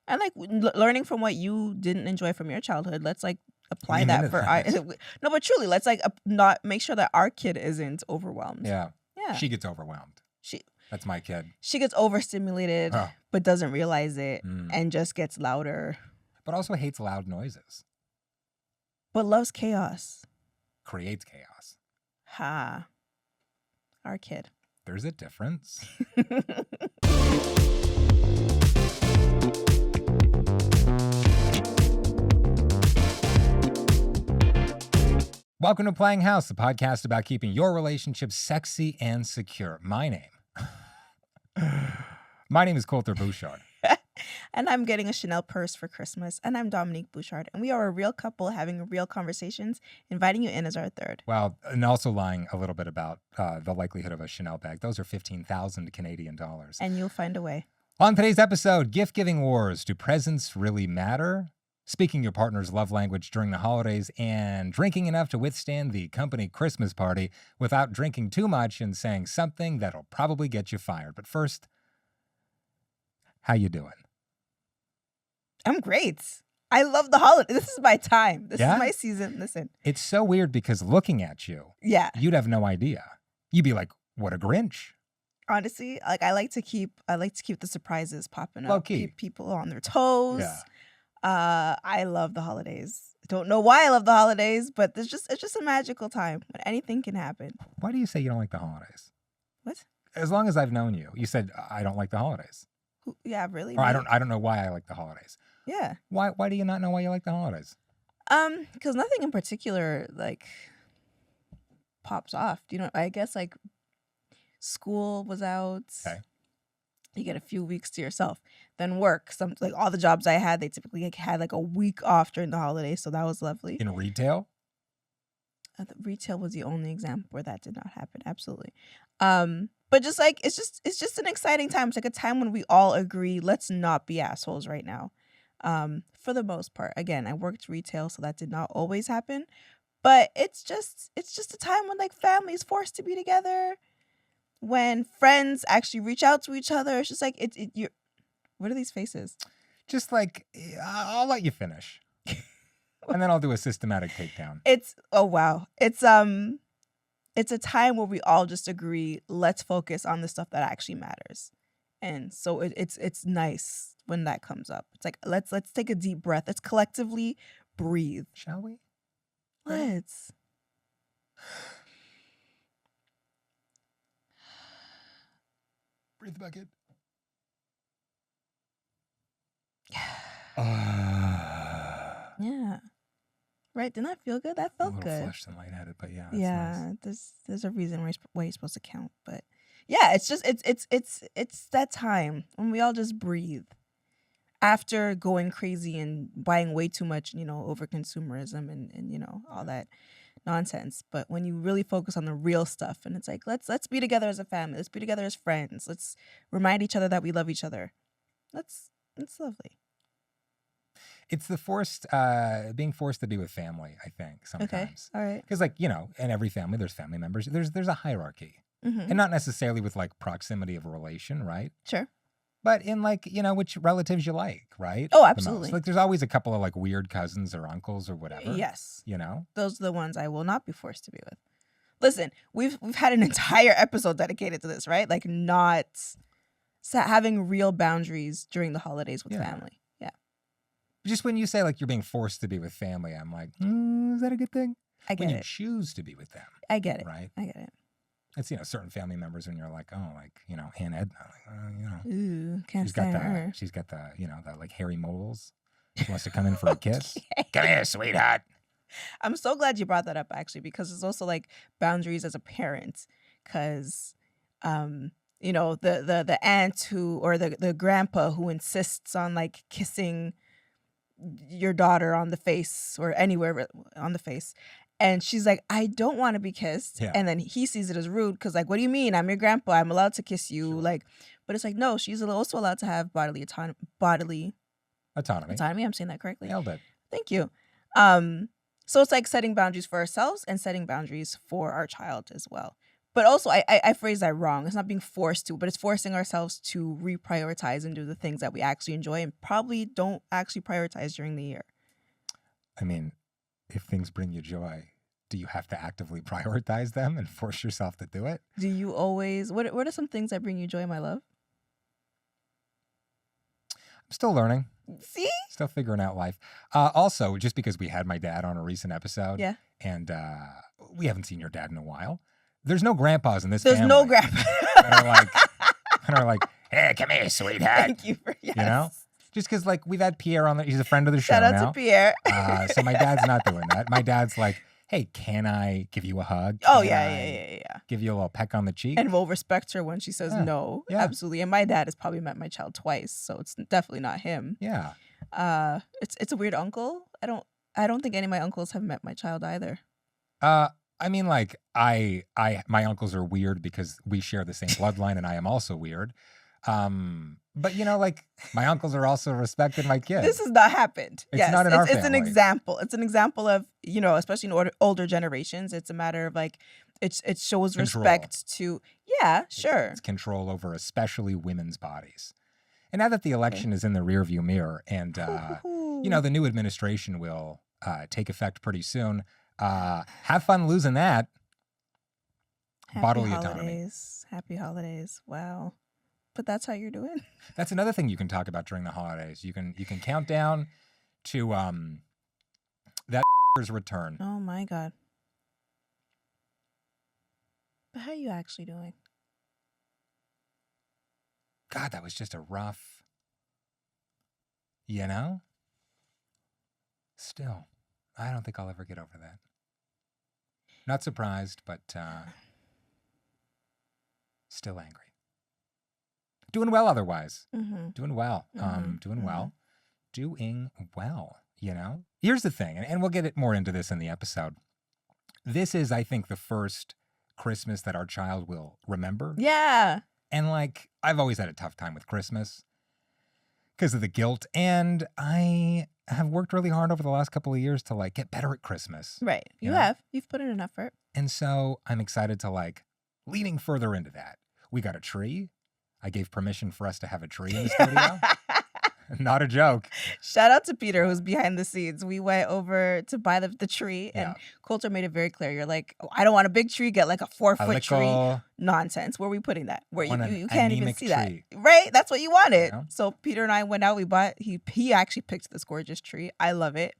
And like learning from what you didn't enjoy from your childhood, let's like apply Lean that into for that. no, but truly, let's like not make sure that our kid isn't overwhelmed. Yeah. Yeah. She gets overwhelmed. She That's my kid. gets overstimulated, Oh. but doesn't realize it Mm. and just gets louder. But also hates loud noises. But loves chaos. Creates chaos. Ha. Our kid. There's a difference. Welcome to Playing House, the podcast about keeping your relationship sexy and secure. My name is Kolter Bouchard. And I'm getting a Chanel purse for Christmas. And I'm Dominique Bouchard. And we are a real couple having real conversations, inviting you in as our third. Well, and also lying a little bit about the likelihood of a Chanel bag. Those are 15,000 Canadian dollars. And you'll find a way. On today's episode, gift-giving wars. Do presents really matter? Speaking your partner's love language during the holidays, and drinking enough to withstand the company Christmas party without drinking too much and saying something that'll probably get you fired. But first, how you doing? I'm great. I love the holiday. This is my time. This Yeah? is my season. Listen. It's so weird because looking at you, Yeah. you'd have no idea. You'd be like, what a Grinch. Honestly, like I like to keep the surprises popping up. Low key. Keep people on their toes. Yeah. I love the holidays. Don't know why I love the holidays, but it's just a magical time when anything can happen. Why do you say you don't like the holidays? What? As long as I've known you, you said I don't like the holidays. Yeah, really? Or I don't know why I like the holidays. Yeah. Why do you not know why you like the holidays? Because nothing in particular like pops off. You know, I guess like school was out. Okay. You get a few weeks to yourself. Then work. Some like all the jobs I had, they typically had like a week off during the holidays, so that was lovely. In retail? Retail was the only example where that did not happen. Absolutely. But just like it's just an exciting time. It's like a time when we all agree, let's not be assholes right now. For the most part. Again, I worked retail, so that did not always happen. But it's just a time when like family is forced to be together. When friends actually reach out to each other, it's just like you're. What are these faces? Just like I'll let you finish, and then I'll do a systematic takedown. Oh wow, it's a time where we all just agree. Let's focus on the stuff that actually matters, and so it's nice when that comes up. It's like let's take a deep breath. Let's collectively breathe. Shall we? Let's. Breathe the bucket. Yeah. Right? Didn't that feel good? That felt a little good. flushed and lightheaded, but yeah. Yeah. Nice. There's a reason why you're supposed to count, but yeah, it's just it's that time when we all just breathe after going crazy and buying way too much, over consumerism and all that nonsense. But when you really focus on the real stuff, and it's like let's be together as a family, let's be together as friends, let's remind each other that we love each other. It's lovely. It's the being forced to be with family, I think, sometimes. Okay, all right. Because in every family, there's family members. There's a hierarchy. Mm-hmm. And not necessarily with like proximity of a relation, right? Sure. But in like, which relatives you like, right? Oh, absolutely. Like there's always a couple of like weird cousins or uncles or whatever. Yes. Those are the ones I will not be forced to be with. Listen, we've had an entire episode dedicated to this, right? Like not having real boundaries during the holidays with family. Yeah. Just when you say like you're being forced to be with family, I'm like, is that a good thing? I get when it. you choose to be with them. I get it. Right? I get it. It's, certain family members when you're like, oh, like, Aunt Edna, like, Ooh, can't stand her. She's got the, the like hairy moles. She wants to come in for a kiss. Come here, sweetheart. I'm so glad you brought that up, actually, because it's also like boundaries as a parent. Because, the aunt or the grandpa who insists on like kissing your daughter on the face or anywhere on the face. And she's like, I don't want to be kissed. Yeah. And then he sees it as rude because like, what do you mean? I'm your grandpa. I'm allowed to kiss you. Sure. Like, but it's like, no, she's also allowed to have bodily autonomy. I'm saying that correctly. Nailed it. Thank you. So it's like setting boundaries for ourselves and setting boundaries for our child as well. But also, I phrase that wrong. It's not being forced to, but it's forcing ourselves to reprioritize and do the things that we actually enjoy and probably don't actually prioritize during the year. I mean, if things bring you joy, do you have to actively prioritize them and force yourself to do it? Do you always? What are some things that bring you joy, my love? I'm still learning. See? Still figuring out life. Also, just because we had my dad on a recent episode, Yeah. and we haven't seen your dad in a while. There's no grandpas in this There's family. no grandpa. that are like, hey, come here, sweetheart. Thank you for yes. You know? Just because, like, we've had Pierre on he's a friend of the show Shout out now. to Pierre. So my dad's not doing that. My dad's like, hey, can I give you a hug? Oh, Can yeah, I yeah. give you a little peck on the cheek? And we'll respect her when she says no. Yeah. Absolutely. And my dad has probably met my child twice, so it's definitely not him. Yeah. It's a weird uncle. I don't think any of my uncles have met my child either. I mean, like, my uncles are weird because we share the same bloodline and I am also weird. But you know, like, my uncles are also respected my kids. This has not happened. It's not in our It's an family. example. It's an example of, you know, especially in older generations, it's a matter of like, it shows Control. respect to, yeah, sure. It's control over especially women's bodies. And now that the election is in the rearview mirror and, you know, the new administration will take effect pretty soon, have fun losing that. Bodily autonomy. Happy holidays. Wow. But that's how you're doing? That's another thing you can talk about during the holidays. You can count down to that return. Oh my God. But how are you actually doing? God, that was just a rough, you know? Still, I don't think I'll ever get over that. Not surprised, but still angry. Doing well otherwise. Mm-hmm. Doing well. Doing well, you know? Here's the thing, and we'll get more into this in the episode. This is, I think, the first Christmas that our child will remember. Yeah. And, like, I've always had a tough time with Christmas because of the guilt. And I have worked really hard over the last couple of years to, like, get better at Christmas. Right. You know? have. You've put in an effort. And so I'm excited to, like, leaning further into that. We got a tree. I gave permission for us to have a tree in the studio. Not a joke. Shout out to Peter, who's behind the scenes. We went over to buy the tree, and Kolter made it very clear. You're like, oh, I don't want a big tree. Get like a 4-foot tree. Nonsense. Where are we putting that? Where you can't even see tree. That. Right? That's what you wanted. You know? So Peter and I went out. We bought. He actually picked this gorgeous tree. I love it.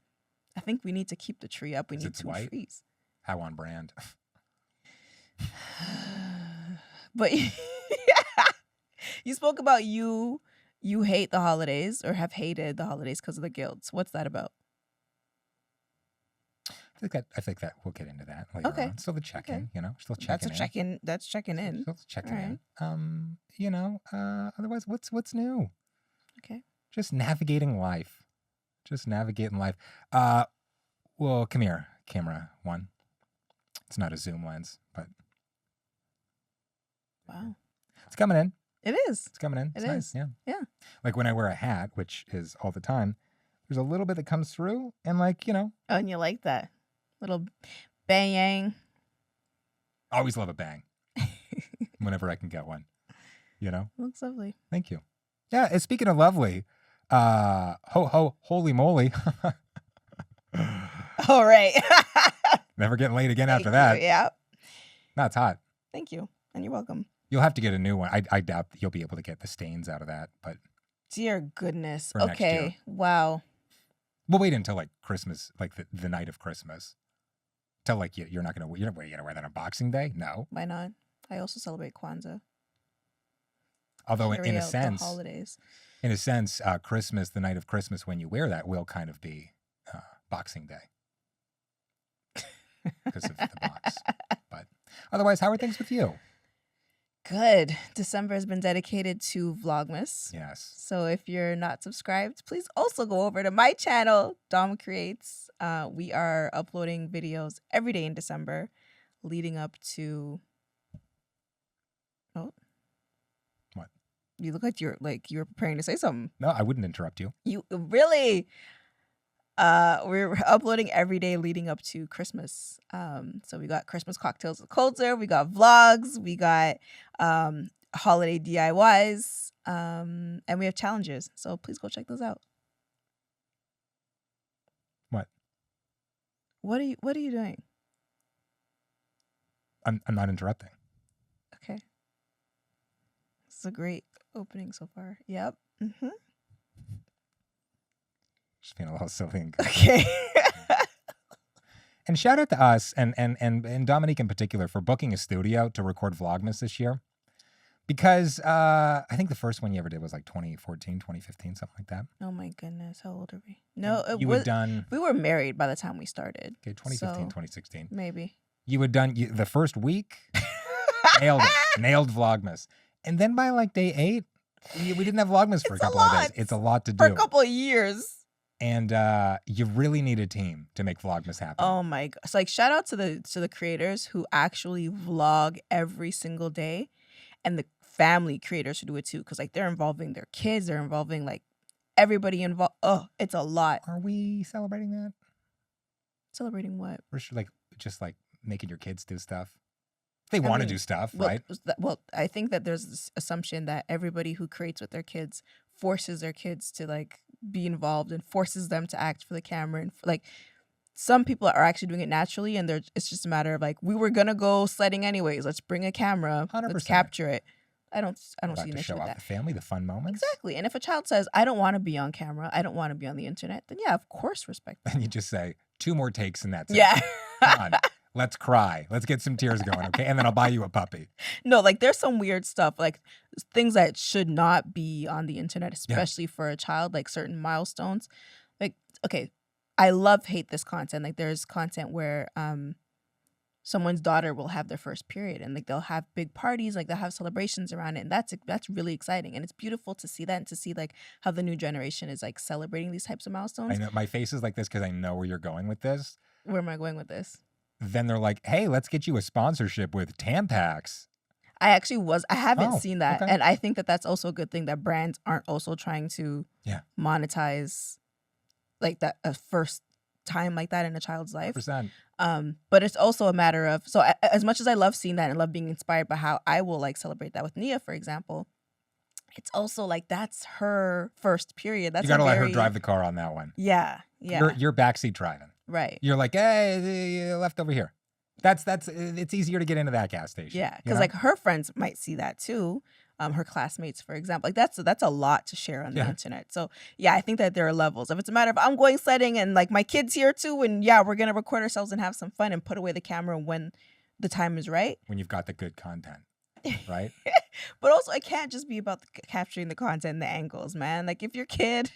I think we need to keep the tree up. We need 2 trees. How on brand. But yeah, you spoke about you hate the holidays or have hated the holidays because of the guilt. What's that about? I think that we'll get into that later on. Still the check-in, you know, still checking in. That's a check-in. That's checking in. Still checking in. You know, otherwise, what's new? Okay. Just navigating life. Well, come here, camera 1. It's not a zoom lens, but wow, it's coming in. It is. It's coming in. It's nice. Yeah. Yeah. Like when I wear a hat, which is all the time, there's a little bit that comes through, and like, you know. Oh, and you like that little bang. Always love a bang. Whenever I can get one. You know. Looks lovely. Thank you. Yeah. And speaking of lovely, holy moly. All right. Never getting late again after that. Yeah. No, it's hot. Thank you. And you're welcome. You'll have to get a new one. I doubt that you'll be able to get the stains out of that, but. Dear goodness. For next year. Wow. We'll wait until like Christmas, like the night of Christmas. Till like you're not gonna wear that on Boxing Day? No. Why not? I also celebrate Kwanzaa. Although in a sense, holidays. In a sense, Christmas, the night of Christmas, when you wear that, will kind of be Boxing Day because of the box. But otherwise, how are things with you? Good. December has been dedicated to Vlogmas. Yes. So if you're not subscribed, please also go over to my channel, Dom Creates. We are uploading videos every day in December, leading up to. Oh. What? You look like you're preparing to say something. No, I wouldn't interrupt you. You really? We're uploading every day leading up to Christmas. So we got Christmas cocktails with Kolter, we got vlogs, we got holiday DIYs, and we have challenges. So please go check those out. What? What are you doing? I'm not interrupting. Okay. This is a great opening so far. Yep. Mm-hmm. Just being a little silly and Okay. And shout out to us and Dominique in particular for booking a studio to record Vlogmas this year. Because I think the first one you ever did was like 2014, 2015, something like that. Oh my goodness. How old are we? No, you had done... We were married by the time we started. Okay, 2015, 2016. Maybe. You had done the first week, nailed it. Nailed Vlogmas. And then by like day 8, we didn't have Vlogmas for a couple of days. It's a lot to do. For a couple of years. And you really need a team to make Vlogmas happen. Oh my god! So like, shout out to the creators who actually vlog every single day, and the family creators who do it too, because like they're involving their kids, they're involving like everybody involved. Oh, it's a lot. Are we celebrating that? Celebrating what? We're like just like making your kids do stuff. They want to do stuff, right? Well, I think that there's this assumption that everybody who creates with their kids forces their kids to like be involved and forces them to act for the camera, and like some people are actually doing it naturally, and it's just a matter of like, we were gonna go sledding anyways, let's bring a camera, 100%. Let's capture it. I don't see an to issue show with off that. The family, the fun moments. Exactly. And if a child says, I don't want to be on camera, I don't want to be on the internet, then yeah, of course, respect that. And you just say 2 more takes and that's yeah. it. Come on, let's cry. Let's get some tears going, okay? And then I'll buy you a puppy. No, like there's some weird stuff, like things that should not be on the internet, especially for a child, like certain milestones. Like, okay, I hate this content. Like there's content where someone's daughter will have their first period, and like they'll have big parties, like they'll have celebrations around it, and that's really exciting, and it's beautiful to see that, and to see like how the new generation is like celebrating these types of milestones. I know my face is like this because I know where you're going with this. Where am I going with this? Then they're like, hey, let's get you a sponsorship with Tampax. I haven't seen that, okay. and I think that that's also a good thing, that brands aren't also trying to monetize like that a first time like that in a child's life. 100%. But it's also a matter of, so as much as I love seeing that and love being inspired by how I will like celebrate that with Nia, for example, it's also like that's her first period. That's you gotta let her drive the car on that one. Yeah. You're backseat driving. Right. You're like, hey, you left over here. It's easier to get into that gas station. Yeah, because like her friends might see that too. Her classmates, for example, like that's a lot to share on the internet. So yeah, I think that there are levels. If it's a matter of I'm going sledding and like my kid's here too, and yeah, we're gonna record ourselves and have some fun and put away the camera when the time is right. When you've got the good content, right? But also, it can't just be about capturing the content and the angles, man. Like if your kid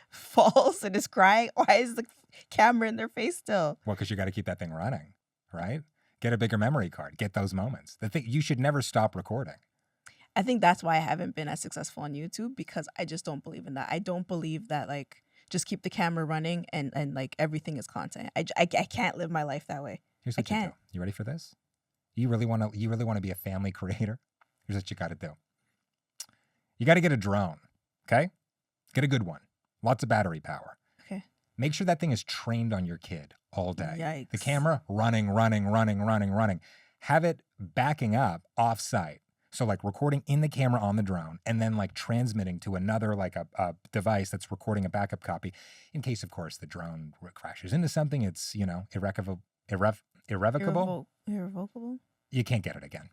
falls and is crying, why is the camera in their face still? Well, because you got to keep that thing running, right? Get a bigger memory card. Get those moments. You should never stop recording. I think that's why I haven't been as successful on YouTube, because I just don't believe in that. I don't believe that like just keep the camera running and like everything is content. I can't live my life that way. Here's what you do. You ready for this? You really want to be a family creator? Here's what you got to do. You got to get a drone, okay? Get a good one. Lots of battery power. Okay. Make sure that thing is trained on your kid all day. Yikes. The camera running. Have it backing up off-site. So like recording in the camera on the drone, and then like transmitting to another like a device that's recording a backup copy in case, of course, the drone crashes into something. It's, irrevocable. Irrevocable? You can't get it again.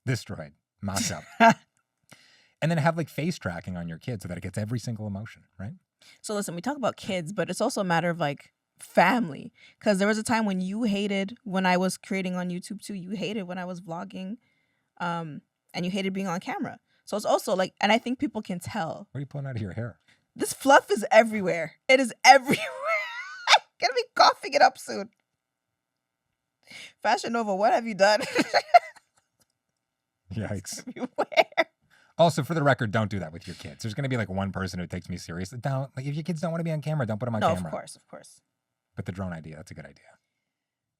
Destroyed. Mocked up. And then have like face tracking on your kid so that it gets every single emotion, right? So listen, we talk about kids, but it's also a matter of like family. Because there was a time when you hated when I was creating on YouTube too. You hated when I was vlogging. And you hated being on camera. So it's also like, and I think people can tell. What are you pulling out of your hair? This fluff is everywhere. It is everywhere. I'm gonna be coughing it up soon. Fashion Nova, what have you done? Yikes. Everywhere. Also, for the record, don't do that with your kids. There's gonna be like one person who takes me seriously. Don't, like, if your kids don't want to be on camera, don't put them on camera. No, of course. But the drone idea, that's a good idea.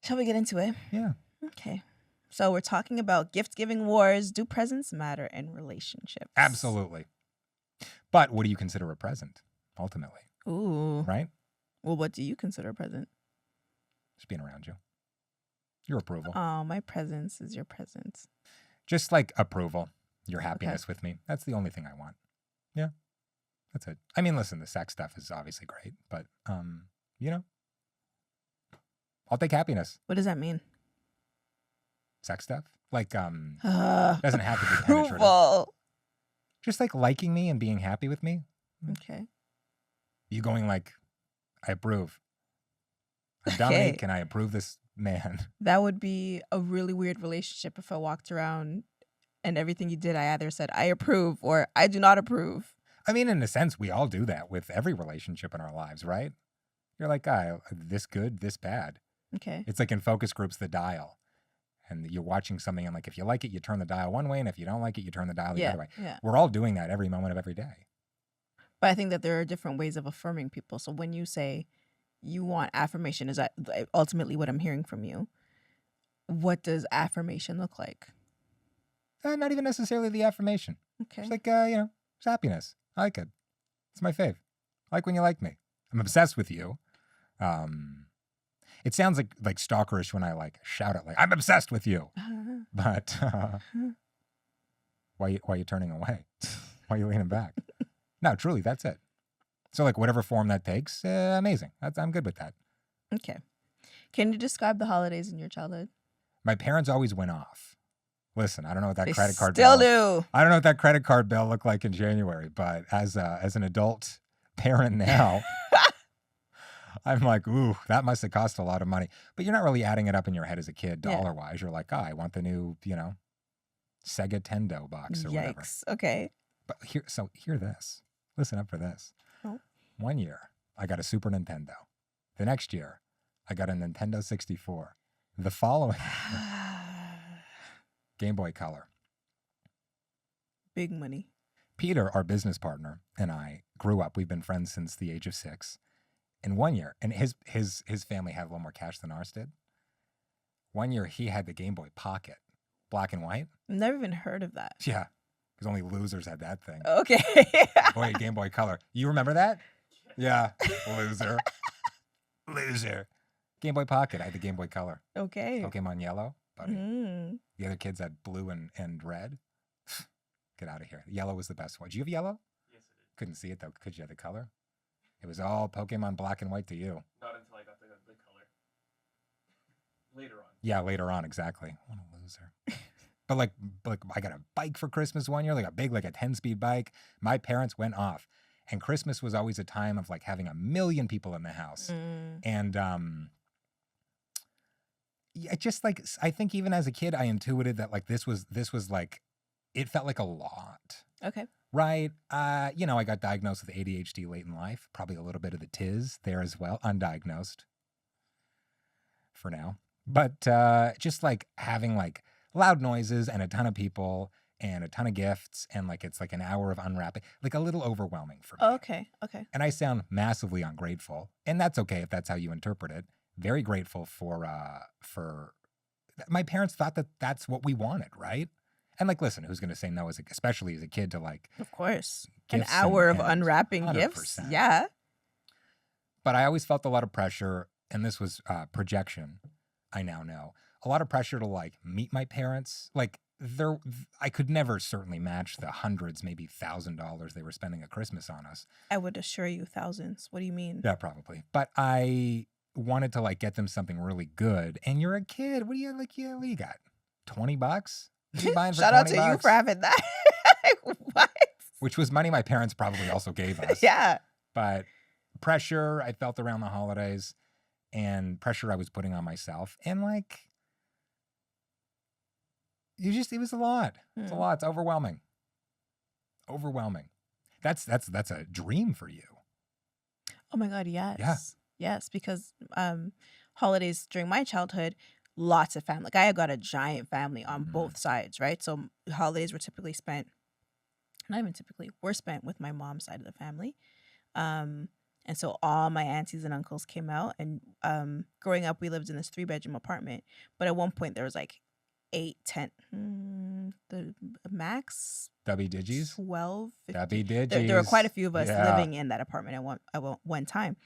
Shall we get into it? Yeah. Okay. So we're talking about gift-giving wars. Do presents matter in relationships? Absolutely. But what do you consider a present, ultimately? Ooh. Right? Well, what do you consider a present? Just being around you. Your approval. Oh, my presence is your presence. Just like approval, your happiness with me. That's the only thing I want. Yeah, that's it. I mean, listen, the sex stuff is obviously great, but you know, I'll take happiness. What does that mean? Sex stuff, like doesn't have to be penetrative. Approval. Just like liking me and being happy with me. Okay. You going like, I approve. I'm Dominique, and I approve this man. That would be a really weird relationship if I walked around and everything you did, I either said I approve or I do not approve. I mean, in a sense, we all do that with every relationship in our lives, right? You're like, this good, this bad. Okay. It's like in focus groups, the dial. And you're watching something, and like, if you like it, you turn the dial one way, and if you don't like it, you turn the dial the other way. Yeah. We're all doing that every moment of every day. But I think that there are different ways of affirming people. So when you say you want affirmation, is that ultimately what I'm hearing from you? What does affirmation look like? Not even necessarily the affirmation. Okay. It's like, it's happiness. I like it. It's my fave. I like when you like me. I'm obsessed with you. It sounds like stalkerish when I like shout it like, I'm obsessed with you. But why are you turning away? Why are you leaning back? No, truly, that's it. So like whatever form that takes, amazing. I'm good with that. Okay. Can you describe the holidays in your childhood? My parents always went off. Listen, I don't know what that They credit card still bill. do. I don't know what that credit card bill looked like in January, but as an adult parent now, I'm like, ooh, that must have cost a lot of money. But you're not really adding it up in your head as a kid, dollar-wise. You're like, I want the new, Sega Tendo box or whatever. Yikes. Okay. But hear this. Listen up for this. Oh. One year, I got a Super Nintendo. The next year, I got a Nintendo 64. The following Game Boy Color. Big money. Peter, our business partner, and I grew up. We've been friends since the age of 6. In 1 year, and his family had a little more cash than ours did. 1 year, he had the Game Boy Pocket, black and white. Never even heard of that. Yeah, because only losers had that thing. Okay. Boy, Game Boy Color. You remember that? Yeah, loser. Loser. Game Boy Pocket. I had the Game Boy Color. Okay. Pokemon Yellow, buddy. Mm. The other kids had blue and red. Get out of here. Yellow was the best one. Did you have yellow? Yes, I did. Couldn't see it though, because you had the color. It was all Pokemon black and white to you. Not until I got the color. Later on. Yeah, later on, exactly. What a loser. But like I got a bike for Christmas 1 year, like a 10-speed bike. My parents went off. And Christmas was always a time of like having 1 million people in the house. Mm. And just like, I think even as a kid, I intuited that like this was like, it felt like a lot. Okay. Right. I got diagnosed with ADHD late in life. Probably a little bit of the tiz there as well. Undiagnosed for now. But just like having like loud noises and a ton of people and a ton of gifts and like it's like an hour of unwrapping, like a little overwhelming for me. Okay. And I sound massively ungrateful, and that's okay if that's how you interpret it. Very grateful for my parents thought that that's what we wanted, right? And like, listen, who's going to say no, especially as a kid, to like, of course, an gifts hour of and unwrapping 100%. gifts. Yeah. But I always felt a lot of pressure, and this was projection. I now know a lot of pressure to like meet my parents. Like I could never certainly match the hundreds, maybe $1,000 they were spending at Christmas on us. I would assure you thousands. What do you mean? Yeah, probably. But I wanted to like get them something really good. And you're a kid. What do you like? Yeah, what do you got? $20? What are you buying for Shout out to $20? you for having that. What? Which was money my parents probably also gave us. Yeah. But pressure I felt around the holidays, and pressure I was putting on myself, and like it was a lot. It's a lot. It's overwhelming. That's a dream for you. Oh my God, yes. Yeah. Yes, because holidays during my childhood, lots of family. Like I got a giant family on both sides, right? So holidays were typically spent, not even typically, were spent with my mom's side of the family. And so all my aunties and uncles came out. And growing up, we lived in this 3-bedroom apartment. But at one point, there was like 8, 10, the max Dubby Digis? 12, 15. Dubby Digis. There were quite a few of us Yeah. living in that apartment at one time.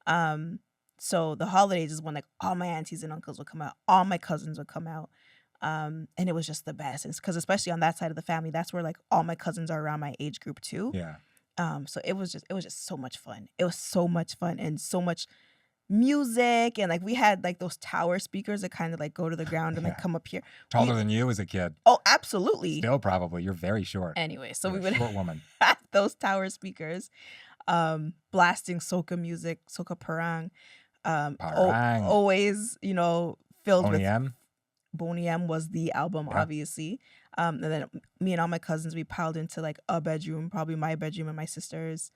So the holidays is when like all my aunties and uncles would come out, all my cousins would come out. And it was just the best. Because especially on that side of the family, that's where like all my cousins are around my age group too. Yeah. So it was just so much fun. It was so much fun and so much music, and like we had like those tower speakers that kind of like go to the ground and like Yeah. come up here. Taller than you as a kid. Oh, absolutely. Still probably. You're very short. Anyway, so You're we a would short woman. have those tower speakers, blasting soca music, soca parang, Parang. always, you know, filled Boney with M. Boney M was the album, Yeah. obviously. And then me and all my cousins, we piled into like a bedroom, probably my bedroom and my sister's,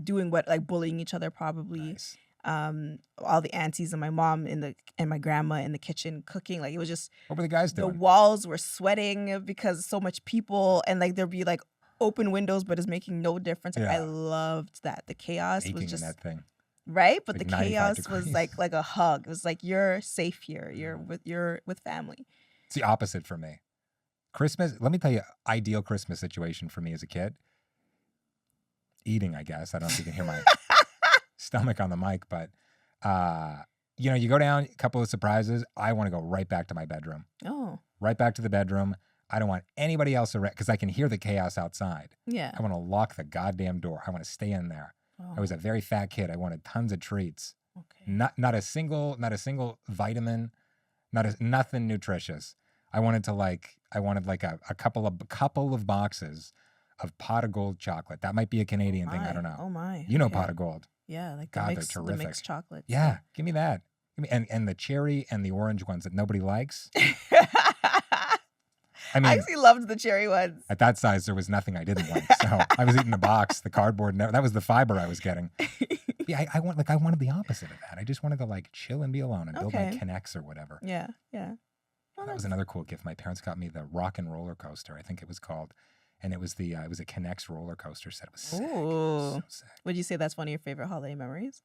doing what, like bullying each other probably. Nice. All the aunties and my mom and my grandma in the kitchen cooking. Like it was just, What were the guys the doing? walls were sweating because so much people, and like there'd be like open windows, but it's making no difference. Like, I Yeah. loved that. The chaos Aching was in just that thing. right, but Like the 95 chaos degrees. was like a hug. It was like, you're safe here. Yeah. You're with family. It's the opposite for me. Christmas, let me tell you, ideal Christmas situation for me as a kid. Eating, I guess. I don't know if you can hear my stomach on the mic, but you know, you go down, a couple of surprises. I want to go right back to my bedroom. Oh, Right back to the bedroom. I don't want anybody else around because I can hear the chaos outside. yeah. I want to lock the goddamn door. I want to stay in there. Oh, I was a very fat kid. I wanted tons of treats. okay. Not a single vitamin, nothing nutritious. I wanted like a couple of boxes of pot of gold chocolate. That might be a Canadian thing. I don't know. Oh my. You know okay. pot of gold. Yeah, like God, the they're mixed terrific. chocolates. Yeah, give me that. Give me and the cherry and the orange ones that nobody likes. I I mean, actually loved the cherry ones. at that size, there was nothing I didn't like. So I was eating the box, the cardboard. That was the fiber I was getting. Yeah, I wanted the opposite of that. I just wanted to like chill and be alone and build my Okay. Connects or whatever. Yeah, yeah. Oh, that was another cool gift. My parents got me the Rock and Roller Coaster, I think it was called, and it was a Connects roller coaster set. It was sick. It was Ooh. so sick. Would you say that's one of your favorite holiday memories?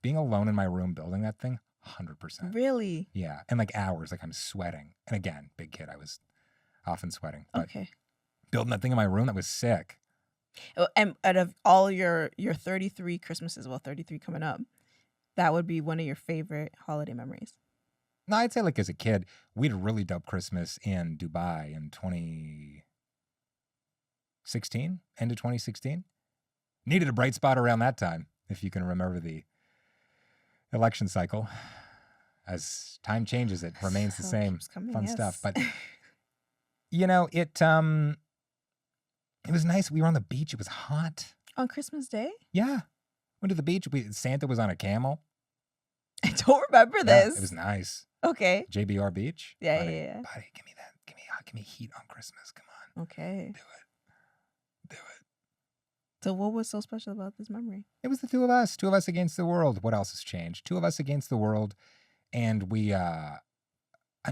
Being alone in my room building that thing, 100%. Really? Yeah, and like hours, like I'm sweating. And again, big kid, I was often sweating. But Okay. building that thing in my room, that was sick. Oh, and out of all your 33 Christmases, well, 33 coming up, that would be one of your favorite holiday memories. No, I'd say like as a kid, we had a really dope Christmas in Dubai in 2016, end of 2016. Needed a bright spot around that time, if you can remember the election cycle. As time changes, it remains the So same. keeps coming, Fun stuff. yes. But you know, it was nice. We were on the beach. It was hot. On Christmas Day? Yeah. Went to the beach. Santa was on a camel. I don't remember Yeah, this. it was nice. Okay. JBR Beach. Yeah, buddy, yeah, yeah. Buddy, give me that. Give me heat on Christmas. Come on. Okay. Do it. So what was so special about this memory? It was the two of us against the world. What else has changed? Two of us against the world. And we, I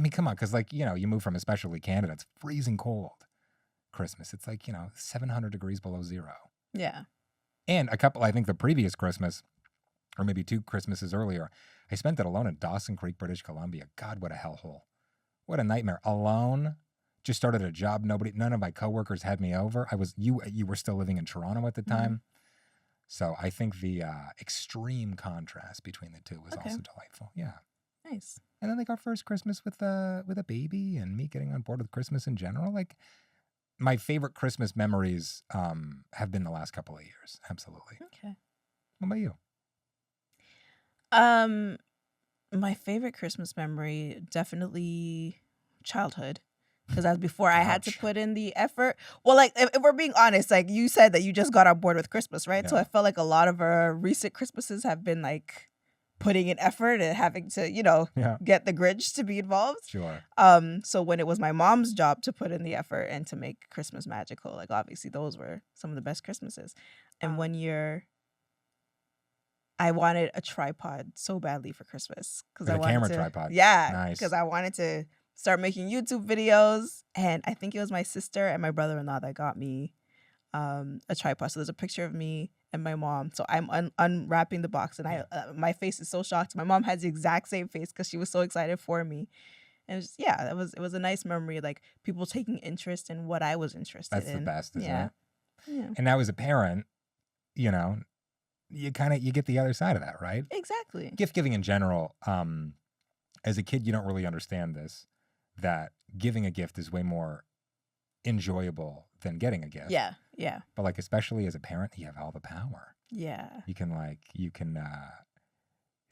mean, come on. Cause like, you know, you move from especially Canada, it's freezing cold. Christmas. It's like, you know, 700 degrees below zero. Yeah. And I think the previous Christmas, or maybe 2 Christmases earlier, I spent it alone in Dawson Creek, British Columbia. God, what a hellhole. What a nightmare. Alone. Just started a job. None of my coworkers had me over. You were still living in Toronto at the time. So I think the extreme contrast between the two was Okay. also delightful. Yeah. Nice. And then like our first Christmas with a baby and me getting on board with Christmas in general. Like my favorite Christmas memories have been the last couple of years. Absolutely. Okay. What about you? My favorite Christmas memory, definitely childhood. Because that's before I had to Ouch. put in the effort. Well, like, if we're being honest, like you said that you just got on board with Christmas, right? So Yeah. I felt like a lot of our recent Christmases have been like putting in effort and having to, you know, Yeah. get the Grinch to be involved. Sure. So when it was my mom's job to put in the effort and to make Christmas magical, like obviously those were some of the best Christmases. And one year I wanted a tripod so badly for Christmas because Like I a wanted camera to, tripod. yeah, Nice. because I wanted to start making YouTube videos. And I think it was my sister and my brother-in-law that got me a tripod. So there's a picture of me and my mom. So I'm unwrapping the box, and my face is so shocked. My mom has the exact same face because she was so excited for me. And it was just, yeah, it was a nice memory, like people taking interest in what I was interested That's in. the best, isn't Yeah. it? Yeah. And now as a parent, you know, you get the other side of that, right? Exactly. Gift giving in general, as a kid, you don't really understand this, that giving a gift is way more enjoyable than getting a gift. Yeah. Yeah. But like, especially as a parent, you have all the power. Yeah. You can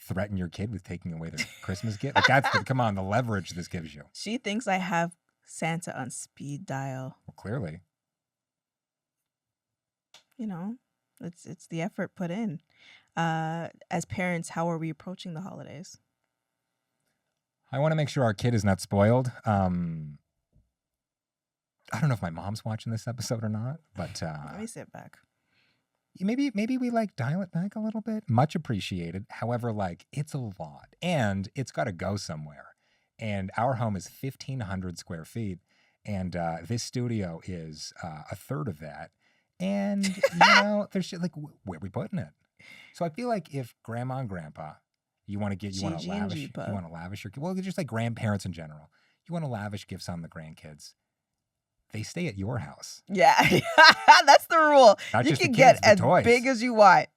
threaten your kid with taking away their Christmas gift. Like that's come on, the leverage this gives you. She thinks I have Santa on speed dial. Well, clearly. You know, it's the effort put in. As parents, how are we approaching the holidays? I want to make sure our kid is not spoiled. I don't know if my mom's watching this episode or not, but Let me sit back. maybe we like dial it back a little bit. Much appreciated. However, like it's a lot and it's got to go somewhere. And our home is 1,500 square feet. And this studio is a third of that. And, there's shit like, where are we putting it? So I feel like if grandma and grandpa, you want to lavish your, well, just like grandparents in general, you want to lavish gifts on the grandkids. They stay at your house. Yeah. That's the rule. Not You just the can kids, get the as toys. big as you want.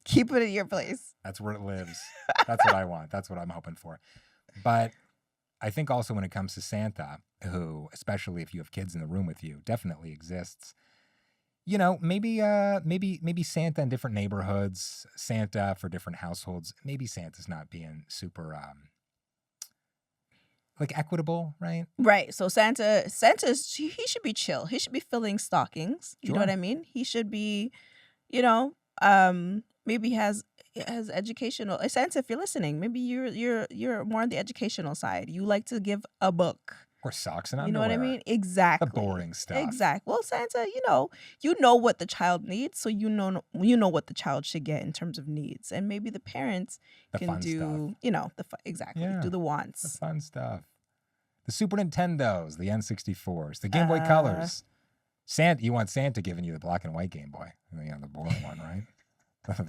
Keep it at your place. That's where it lives. That's what I want. That's what I'm hoping for. But I think also when it comes to Santa, who, especially if you have kids in the room with you, definitely exists. Maybe Santa in different neighborhoods, Santa for different households. Maybe Santa's not being super like equitable, right? Right. So Santa's he should be chill. He should be filling stockings. You know Sure. what I mean? He should be, maybe has educational. Santa, if you're listening, maybe you're more on the educational side. You like to give a book. Or socks and You know underwear. what I mean? Exactly. The boring stuff. Exactly. Well, Santa, you know what the child needs, so you know what the child should get in terms of needs, and maybe the parents The can fun do, exactly, Yeah. do the The wants. fun stuff. The Super Nintendos, the N64s, the Game Boy Colors. You want Santa giving you the black and white Game Boy. The boring one, right?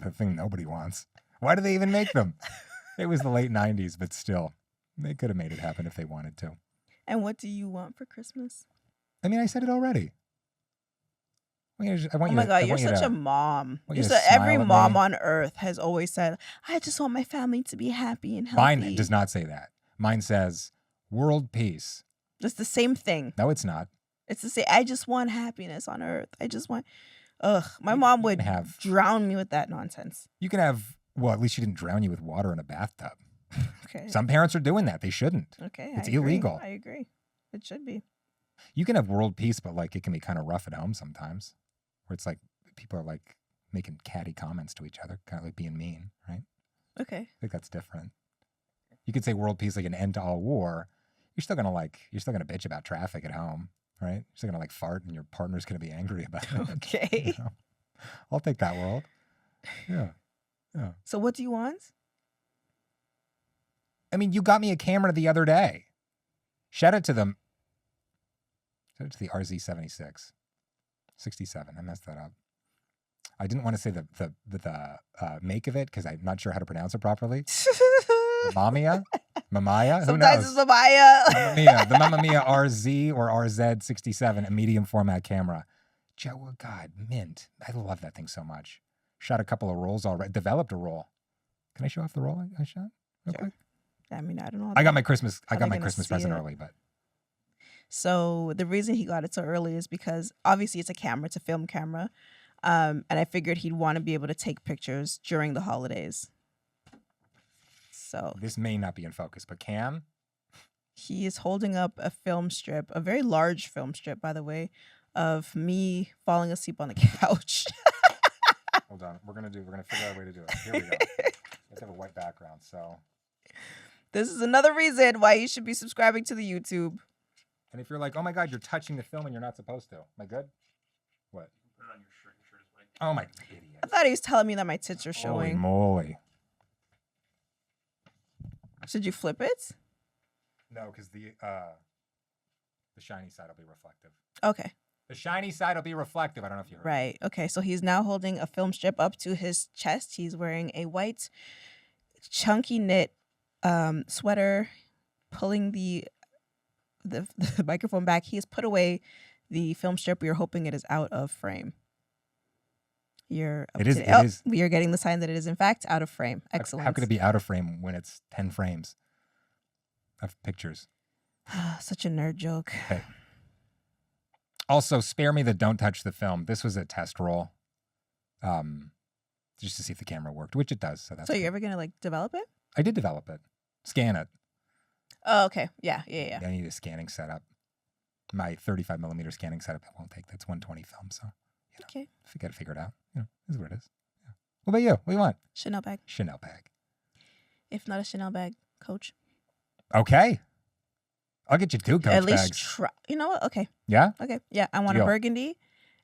The thing nobody wants. Why do they even make them? It was the late 90s, but still, they could have made it happen if they wanted to. And what do you want for Christmas? I mean, I said it already. I want Oh you my to- God, I you're want you such to- a mom. want you You're to every smile at mom me. on earth has always said, I just want my family to be happy and healthy. Mine does not say that. Mine says world peace. It's the same thing. No, it's not. It's the same. I just want happiness on earth. I just want. My You- mom you would can have- drown me with that nonsense. You can have, well, at least she didn't drown you with water in a bathtub. Okay. Some parents are doing that. They shouldn't. Okay. It's I agree. illegal. I agree. It should be. You can have world peace, but like it can be kind of rough at home sometimes, where it's like people are like making catty comments to each other, kind of like being mean, right? Okay. I think that's different. You could say world peace, like an end to all war. You're still gonna bitch about traffic at home, right? You're still gonna like fart, and your partner's gonna be angry about it. Okay. I'll take that world. Yeah. So what do you want? I mean, you got me a camera the other day. Shout out to them. Shout out to the RZ76. 67. I messed that up. I didn't want to say the make of it because I'm not sure how to pronounce it properly. Mamia? Who Sometimes knows? it's Mamaya. Mamma Mia. The Mamma Mia RZ or RZ67, a medium format camera. Joe, God, mint. I love that thing so much. Shot a couple of rolls already. Developed a roll. Can I show off the roll I shot? Real Sure. quick? I mean, I don't know. I got my Christmas How they gonna Christmas see present it? early, but So the reason he got it so early is because obviously it's a camera, it's a film camera. And I figured he'd want to be able to take pictures during the holidays. So this may not be in focus. But Cam, he is holding up a film strip, a very large film strip, by the way, of me falling asleep on the couch. hold on. We're gonna figure out a way to do it. Here we go. Let's have a white background. So, This is another reason why you should be subscribing to the YouTube. and if you're like, oh my God, you're touching the film and you're not supposed to. Am I good? What? Put it on your shirt. Your shirt is white. Oh my idiot. I thought he was telling me that my tits are Holy showing. moly. Should you flip it? No, because the shiny side will be reflective. Okay. The shiny side will be reflective. I don't know if you heard. Right. Okay. So he's now holding a film strip up to his chest. He's wearing a white, chunky knit sweater, pulling the microphone back. He has put away the film strip. We are hoping it is out of frame. You're up It is- to it is. We are getting the sign that it is in fact out of frame. How Excellent. could it be out of frame when it's 10 frames of pictures? Such a nerd joke. Okay. Also, spare me the don't touch the film. This was a test roll, just to see if the camera worked, which it does. So that's So good. you're ever gonna like develop it? I did develop it. Scan it. Oh, okay. Yeah. I need a scanning setup. My 35 millimeter scanning setup, it won't take. That's 120 film. So, Okay. if you got to figure it out, this is what it is. Yeah. What about you? What do you want? Chanel bag. Chanel bag. If not a Chanel bag, Coach. Okay. I'll get you 2 Coach At least bags. try. You know what? Okay. Yeah? Okay. Yeah. I want Deal. a burgundy,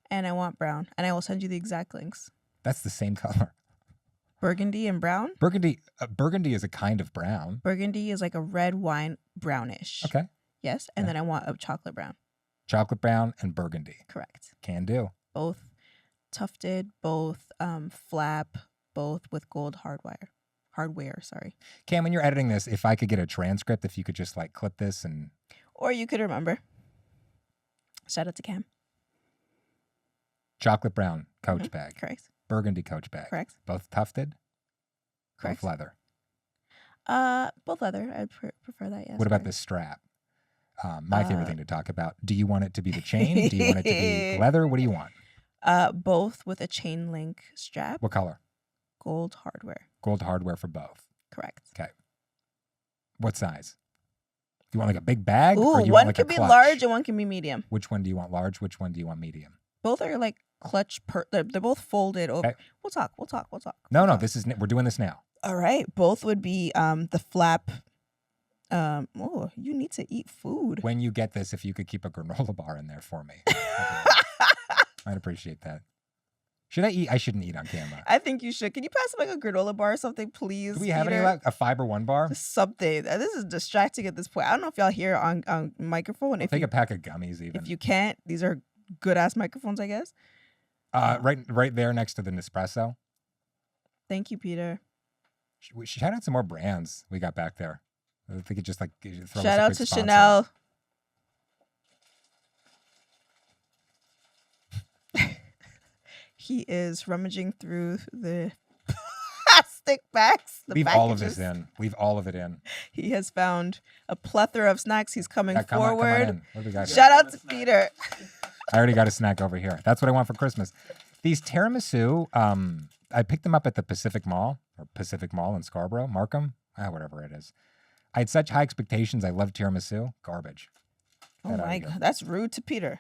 and I want brown, and I will send you the exact links. That's the same color. Burgundy and brown. Burgundy is a kind of brown. Burgundy is like a red wine brownish. Okay. Yes, and Yeah. then I want a chocolate brown. Chocolate brown and burgundy. Correct. Can do. Both tufted, both flap, both with gold hardware. Sorry. Cam, when you're editing this, if I could get a transcript, if you could just like clip this and Or you could remember. Shout out to Cam. chocolate brown Coach Mhm. bag, Correct. burgundy Coach bag, Correct. both tufted, Correct. both leather. Both leather. I'd prefer that. Yes. What about correct. this strap? My favorite thing to talk about. Do you want it to be the chain? Do you want it to be leather? What do you want? Both with a chain link strap. What color? Gold hardware. Gold hardware for both. Correct. What size? Do you want like a big bag? Ooh, or you one want like can a be clutch? large and one can be medium. Which one do you want large? Which one do you want medium? Both are like clutch. They're both folded over. Okay. We'll talk. No, we're doing this now. All right. Both would be the flap. Oh, you need to eat food. When you get this, if you could keep a granola bar in there for me, I'd appreciate that. Should I eat? I shouldn't eat on camera. I think you should. Can you pass him like a granola bar or something, please? Do we have any Peter? left? A Fiber One bar? Just something. This is distracting at this point. I don't know if y'all hear on microphone. I'll take a pack of gummies even. If you can't, these are good ass microphones, I guess. Right there next to the Nespresso. Thank you, Peter. Shout out some more brands we got back there. If we could just like throw Shout us a out quick to sponsor. Chanel. He is rummaging through the plastic bags. the Leave all of this packages. in. Leave all of it in. He has found a plethora of snacks. He's coming Yeah, come on forward. in. What do we got here? Shout out to Peter. I already got a snack over here. That's what I want for Christmas. These tiramisu, I picked them up at the Pacific Mall in Scarborough, Markham, whatever it is. I had such high expectations. I love tiramisu. Garbage. Oh Get outta my here. God. That's rude to Peter.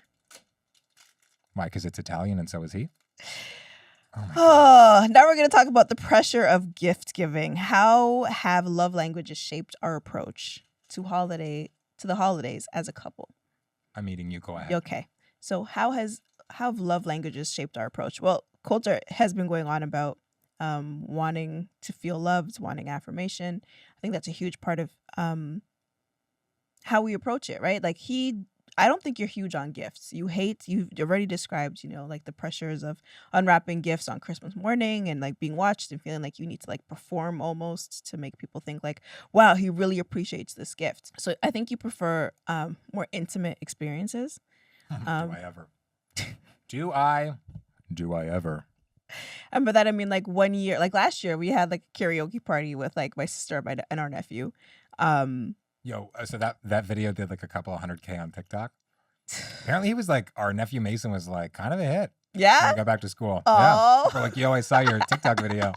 Why? Because it's Italian and so is he? Oh my God. Oh, now we're going to talk about the pressure of gift giving. How have love languages shaped our approach to the holidays as a couple? I'm eating you. Go ahead. Okay. So how have love languages shaped our approach? Well, Kolter has been going on about wanting to feel loved, wanting affirmation. I think that's a huge part of how we approach it, right? Like I don't think you're huge on gifts. You've already described, like the pressures of unwrapping gifts on Christmas morning and like being watched and feeling like you need to like perform almost to make people think like, wow, he really appreciates this gift. So I think you prefer more intimate experiences. Do I ever? Do I ever? And by that I mean like 1 year, like last year we had like a karaoke party with like my sister and our nephew. Yo, so that video did like a couple of 100K on TikTok. Apparently he was like, our nephew Mason was like kind of a hit when Yeah. I got back to school. Oh. Yeah. People were like, yo, I saw your TikTok video.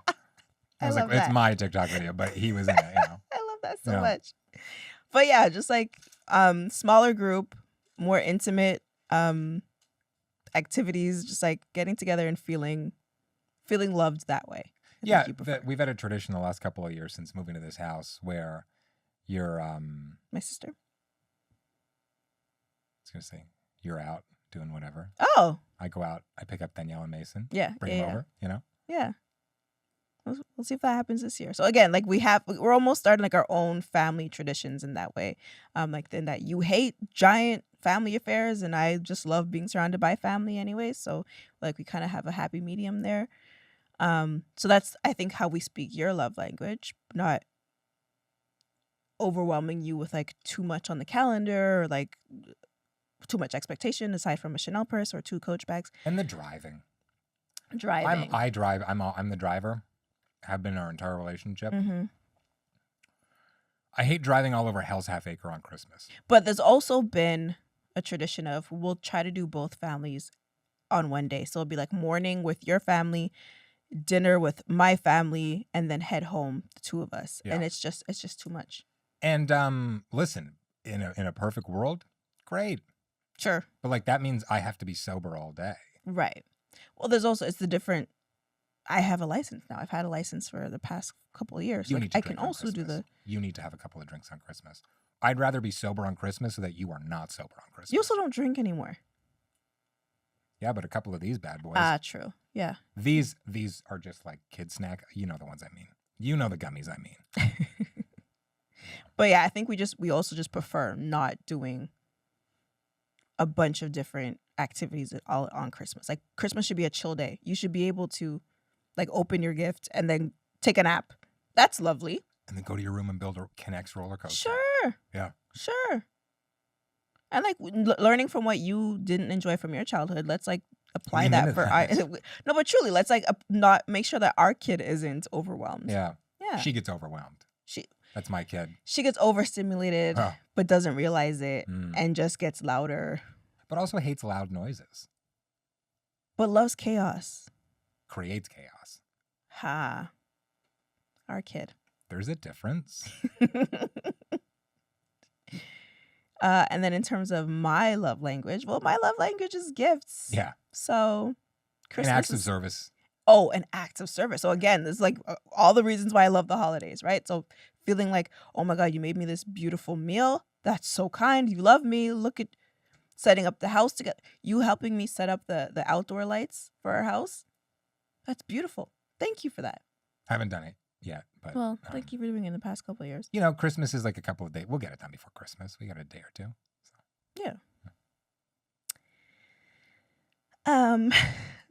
I was love like, it's that. my TikTok video, but he was in it, I love that so Yeah. much. But yeah, just like smaller group, more intimate activities, just like getting together and feeling loved that way. I think Yeah, you prefer. we've had a tradition the last couple of years since moving to this house where you're, I My sister. was going to say, you're out doing whatever. Oh, I go out, I pick up Danielle and Mason, yeah. bring yeah, them over, you know? Yeah. We'll see if that happens this year. So again, like we're almost starting like our own family traditions in that way. Like in that you hate giant family affairs and I just love being surrounded by family anyway. So like we kind of have a happy medium there. So that's I think how we speak your love language, not overwhelming you with like too much on the calendar or like too much expectation aside from a Chanel purse or 2 Coach bags. And the driving. Driving. I drive. I'm the driver. Have been our entire relationship. Mm-hmm. I hate driving all over Hell's Half Acre on Christmas. But there's also been a tradition of we'll try to do both families on one day. So it'll be like morning with your family, dinner with my family, and then head home, the two of us. Yeah. And it's just too much. And listen, in a perfect world, great. Sure. But like that means I have to be sober all day. Right. Well, there's also it's the different. I have a license now. I've had a license for the past couple of years. You Like, need to I can drink on also do Christmas. the. You need to have a couple of drinks on Christmas. I'd rather be sober on Christmas so that you are not sober on Christmas. You also don't drink anymore. Yeah, but a couple of these bad boys. True. Yeah. These are just like kid snack. You know the ones I mean. You know the gummies I mean. But yeah, I think we also just prefer not doing a bunch of different activities all on Christmas. Like Christmas should be a chill day. You should be able to like open your gift and then take a nap. That's lovely. And then go to your room and build a Kinex roller coaster. Sure. Yeah. Sure. And like learning from what you didn't enjoy from your childhood, let's like apply Lean that into for that. our no, but truly, let's like not make sure that our kid isn't overwhelmed. Yeah. Yeah. She gets overwhelmed. She That's my kid. gets overstimulated, Oh. but doesn't realize it Mm. and just gets louder, But also hates loud noises. but loves chaos. Creates chaos. Ha. Our kid. There's a difference. And then in terms of my love language, well, my love language is gifts. Yeah. So And Christmas acts of is- service. Oh, an act of service. So again, this is like all the reasons why I love the holidays, right? So feeling like, oh my God, you made me this beautiful meal. That's so kind. You love me. Look at setting up the house together. You helping me set up the outdoor lights for our house. That's beautiful. Thank you for that. Haven't done it yet. But Well, thank you for doing it in the past couple of years. you know, Christmas is like a couple of days. We'll get it done before Christmas. We got a day or two. Yeah.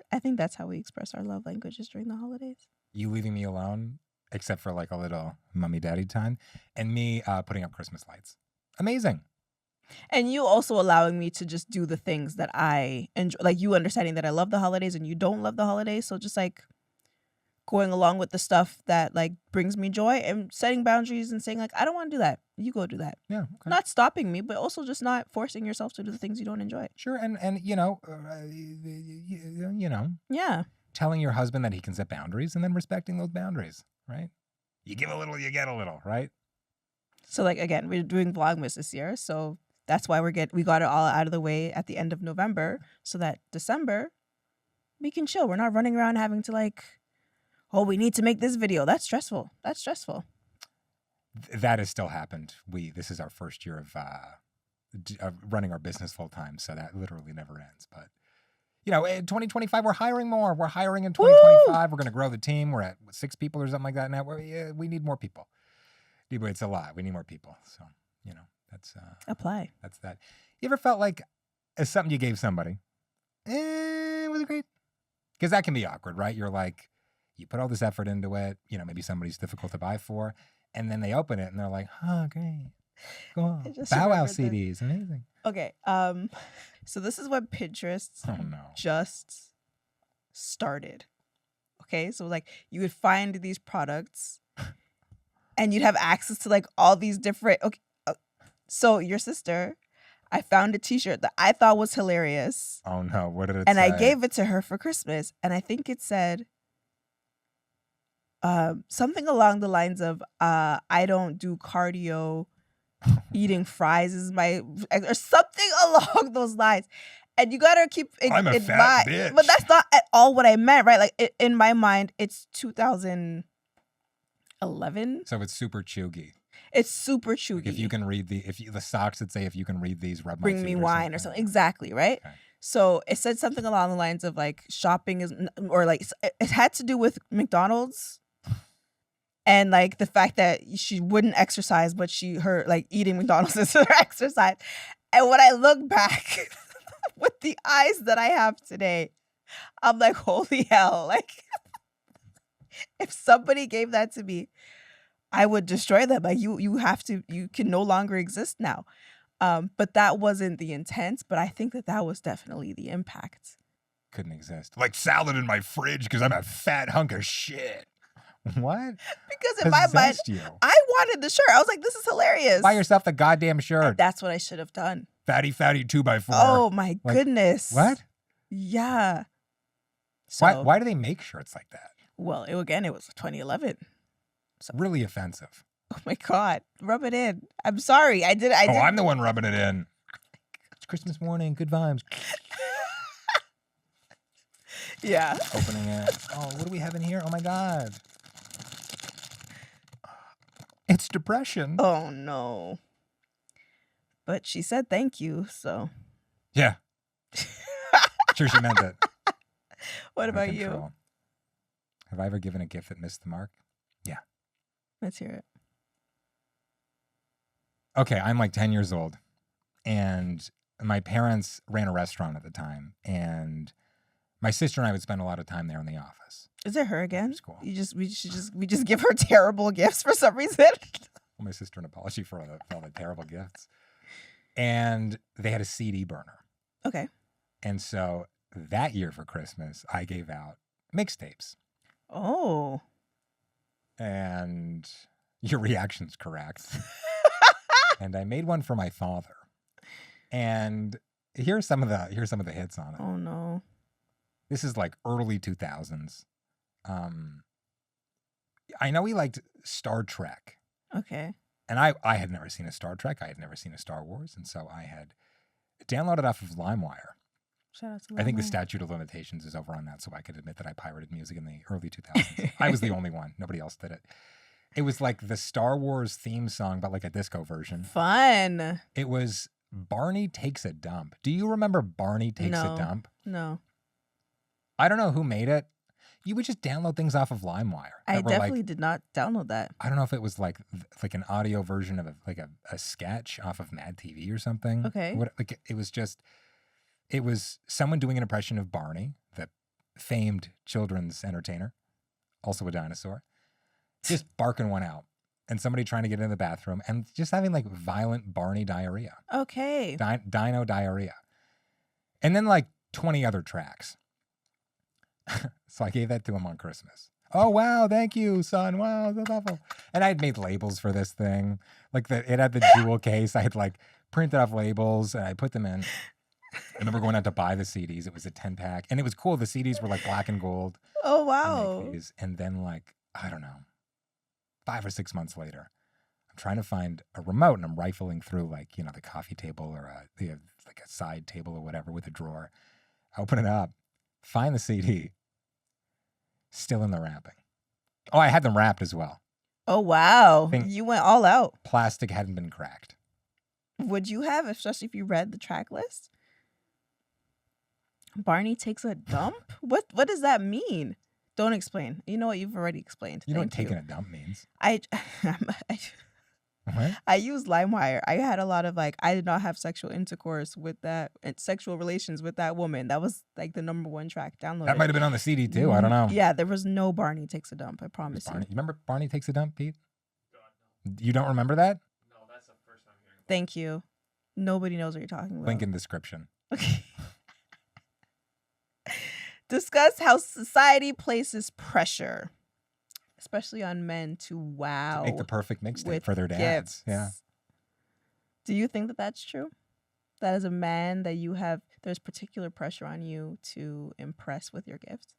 I think that's how we express our love languages during the holidays. You leaving me alone, except for like a little mummy daddy time, and me putting up Christmas lights. Amazing. And you also allowing me to just do the things that I enjoy, like you understanding that I love the holidays and you don't love the holidays. So just like going along with the stuff that like brings me joy and setting boundaries and saying like, I don't want to do that. You go do that. Yeah. Okay. Not stopping me, but also just not forcing yourself to do the things you don't enjoy. Sure. And you know, Yeah. telling your husband that he can set boundaries and then respecting those boundaries, right? You give a little, you get a little, right? So like, again, we're doing Vlogmas this year. So that's why we got it all out of the way at the end of November so that December we can chill. We're not running around having to like, oh, we need to make this video. That's stressful. That's stressful. That has still happened. This is our first year of running our business full time, so that literally never ends. But you know, in 2025, we're hiring more. We're hiring in 2025. We're going to grow the team. We're at 6 people or something like that now. We need more people. It's a lot. We need more people. So you know, that's Apply. that's that. You ever felt like it's something you gave somebody? Was it great? Because that can be awkward, right? You're like, you put all this effort into it. You know, maybe somebody's difficult to buy for. And then they open it and they're like, oh, great. Go on. I just Bow Wow remembered the- CDs. Amazing. Okay. So this is what Pinterest Oh, no. just started. Okay. So like you would find these products and you'd have access to like all these different. Okay. So your sister, I found a t-shirt that I thought was hilarious. Oh, no. What did it And say? I gave it to her for Christmas. And I think it said something along the lines of, I don't do cardio. Eating fries is my, or something along those lines. And you gotta keep in, I'm a in fat mind, bitch. but that's not at all what I meant, right? Like in my mind, it's 2011. So it's super chuggy. It's super chewy. Like if you can read the socks that say, if you can read these, rub my Bring feet me wine or something. something. Exactly, right? Okay. So it said something along the lines of like shopping is, or like it had to do with McDonald's. And like the fact that she wouldn't exercise, but her like eating McDonald's is her exercise. And when I look back with the eyes that I have today, I'm like, holy hell. Like if somebody gave that to me, I would destroy them. Like you can no longer exist now. But that wasn't the intent. But I think that was definitely the impact couldn't exist. Like salad in my fridge because I'm a fat hunk of shit. What? Because in my mind, Possessed you. I wanted the shirt. I was like, this is hilarious. Buy yourself the goddamn And shirt. that's what I should have done. Fatty 2x4. Oh my Like, goodness. What? Yeah. So, Why do they make shirts like that? Well, it was 2011. Really offensive. Oh my God. Rub it in. I'm sorry. I did. I'm the one rubbing it in. It's Christmas morning. Good vibes. Yeah. Opening it. Oh, what do we have in here? Oh my God. It's depression. Oh no. But she said thank you, so. Yeah. Sure she meant it. What Under about you? control. Have I ever given a gift that missed the mark? Yeah. Let's hear it. Okay, I'm like 10 years old, and my parents ran a restaurant at the time, and my sister and I would spend a lot of time there in the office. Is it her again? School. We just give her terrible gifts for some reason. Well, my sister, an apology for all the terrible gifts. And they had a CD burner. Okay. And so that year for Christmas, I gave out mixtapes. Oh. And your reaction's correct. And I made one for my father. And here's some of the hits on it. Oh no. This is like early 2000s. I know he liked Star Trek. Okay. And I had never seen a Star Trek. I had never seen a Star Wars. And so I had downloaded off of LimeWire. Shout out to I think the LimeWire. statute of limitations is over on that, so I could admit that I pirated music in the early 2000s. I was the only one. Nobody else did it. It was like the Star Wars theme song, but like a disco version. Fun. It was Barney Takes a Dump. Do you remember Barney Takes a Dump? No. I don't know who made it. You would just download things off of LimeWire. I that were definitely like, did not download that. I don't know if it was like an audio version of a sketch off of Mad TV or something. Okay. It was someone doing an impression of Barney, the famed children's entertainer, also a dinosaur, just barking one out. And somebody trying to get in the bathroom and just having like violent Barney diarrhea. Okay. Dino diarrhea. And then like 20 other tracks. So I gave that to him on Christmas. Oh, wow. Thank you, son. Wow. That's awful. And I had made labels for this thing. Like it had the jewel case. I had like printed off labels and I put them in. I remember going out to buy the CDs. It was a 10-pack. And it was cool. The CDs were like black and gold. Oh, wow. And then like, I don't know, 5 or 6 months later, I'm trying to find a remote and I'm rifling through like, the coffee table or like a side table or whatever with a drawer. I open it up, find the CD, still in the wrapping. Oh, I had them wrapped as well. Oh, wow. You went all out. Plastic hadn't been cracked. Would you have, especially if you read the track list? Barney takes a dump? What does that mean? Don't explain. You know what? You've already explained. You know what Thank taking a dump means? What? I use LimeWire. I had a lot of I did not have sexual intercourse with that, sexual relations with that woman. That was like the #1 track downloaded. That might have been on the CD too. I don't know. Yeah, there was no Barney takes a dump. I promise you. You remember Barney Takes a Dump, Pete? God, no. You don't remember that? No, that's the first time hearing about Thank you. Nobody knows what you're talking about. Link in description. Okay. Discuss how society places pressure, especially on men, to wow. To make the perfect mixtape with for their dads. gifts. Yeah. Do you think that that's true? That as a man, that there's particular pressure on you to impress with your gifts?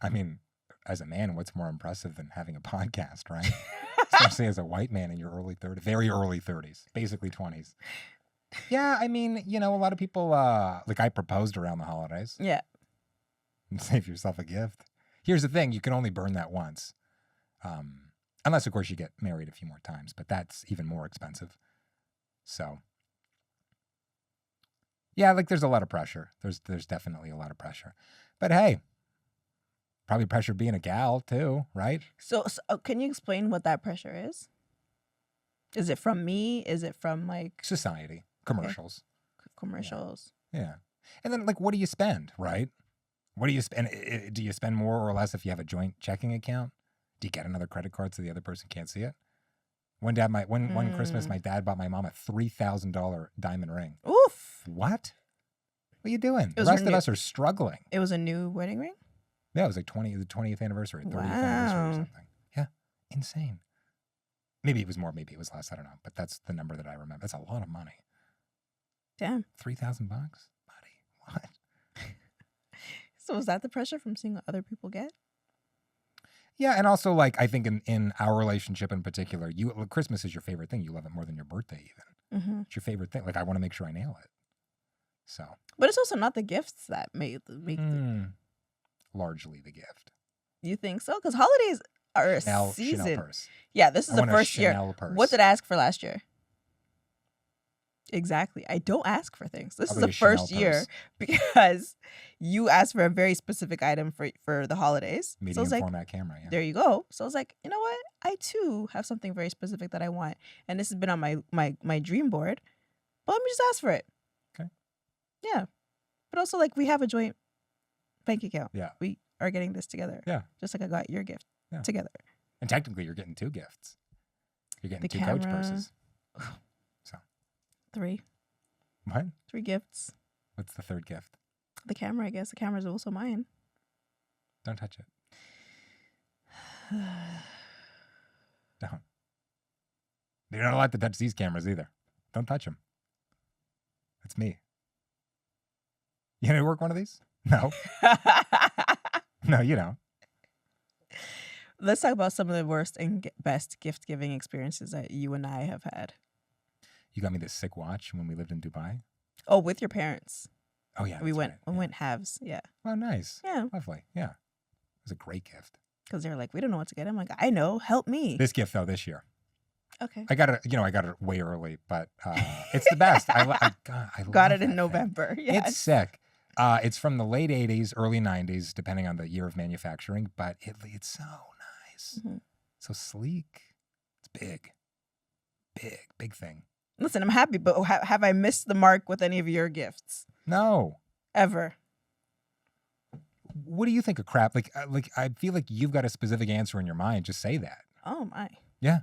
I mean, as a man, what's more impressive than having a podcast, right? Especially as a white man in your early 30s, very early 30s, basically 20s. Yeah, I mean, a lot of people, like I proposed around the holidays. Yeah. And save yourself a gift. Here's the thing, you can only burn that once. Unless, of course, you get married a few more times, but that's even more expensive. So, yeah, like there's a lot of pressure. There's definitely a lot of pressure. But hey, probably pressure being a gal too, right? So can you explain what that pressure is? Is it from me? Is it from Society, commercials. Commercials? Yeah. And then what do you spend, right? What do you spend? Do you spend more or less if you have a joint checking account? Do you get another credit card so the other person can't see it? One Christmas, my dad bought my mom a $3,000 diamond ring. Oof. What? What are you doing? It The was rest her of new- us are struggling. It was a new wedding ring? Yeah, it was like the 20th anniversary, 30th anniversary or Wow. something. Yeah, insane. Maybe it was more, maybe it was less. I don't know, but that's the number that I remember. That's a lot of money. Damn. $3,000, buddy. What? So was that the pressure from seeing what other people get? Yeah, and also like I think in our relationship in particular, Christmas is your favorite thing. You love it more than your birthday even. Mm-hmm. It's your favorite thing. Like I want to make sure I nail it. So. But it's also not the gifts that make Largely the gift. You think so? Because holidays are a Chanel season. purse. Yeah, this is I the want first a year. Chanel purse. What did I ask for last year? Exactly. I don't ask for things. This Probably is a the first Chanel year purse. because you asked for a very specific item for the holidays. Medium so I was like, format camera. Yeah. there you go. So I was like, you know what? I too have something very specific that I want, and this has been on my dream board. But let me just ask for it. Okay. Yeah, but also like we have a joint bank account. Yeah. We are getting this together. Yeah. Just like I got your gift together. And technically, you're getting 2 gifts. You're getting The 2 Coach camera. purses. So 3 what? gifts. What's the 3rd gift? The camera, I guess. The camera is also mine. Don't touch it. Don't. You're not allowed to touch these cameras either. Don't touch them. That's me. You gonna work one of these? No. No, you don't. Let's talk about some of the worst and best gift giving experiences that you and I have had. You got me this sick watch when we lived in Dubai. Oh, with your parents. Oh yeah, we that's went. right. We Yeah. went halves. Yeah. Oh, nice. Yeah. Lovely. Yeah, it was a great gift. Because they were like, we don't know what to get. I'm like, I know. Help me. This gift though, this year, Okay. I got it way early, but it's the best. I Got love it in that November. thing. Yes. It's sick. It's from the late '80s, early '90s, depending on the year of manufacturing. But it's so nice, Mhm. so sleek. It's big thing. Listen, I'm happy, but have I missed the mark with any of your gifts No. ever? What do you think of crap? Like I feel like you've got a specific answer in your mind. Just say that. Oh my. Yeah.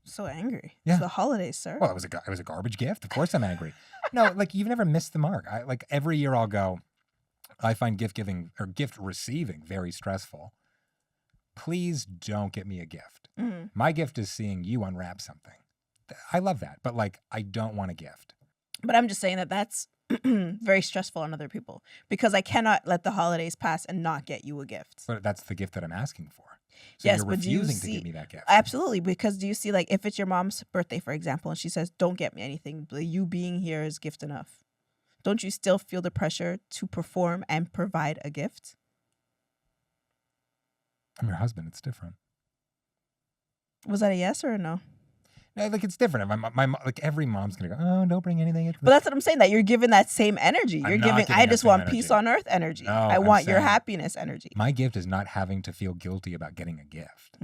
So angry. Yeah. It's the holidays, sir. Well, it was a garbage gift. Of course I'm angry. No, like you've never missed the mark. Every year I'll go, I find gift giving or gift receiving very stressful. Please don't get me a gift. Mhm. My gift is seeing you unwrap something. I love that, but like I don't want a gift. But I'm just saying that that's very stressful on other people because I cannot let the holidays pass and not get you a gift. But that's the gift that I'm asking for. So Yes, you're but do you refusing to see- give me that gift. Absolutely, because do you see, like, if it's your mom's birthday, for example, and she says, don't get me anything, but you being here is gift enough. Don't you still feel the pressure to perform and provide a gift? I'm your husband. It's different. Was that a yes or a no? No, like it's different. Like every mom's gonna go, oh, don't bring anything. But that's what I'm saying, that you're giving that same energy. I'm You're not giving, giving I that just same want energy. peace on earth energy. No, I I'm want your saying- happiness energy. My gift is not having to feel guilty about getting a gift.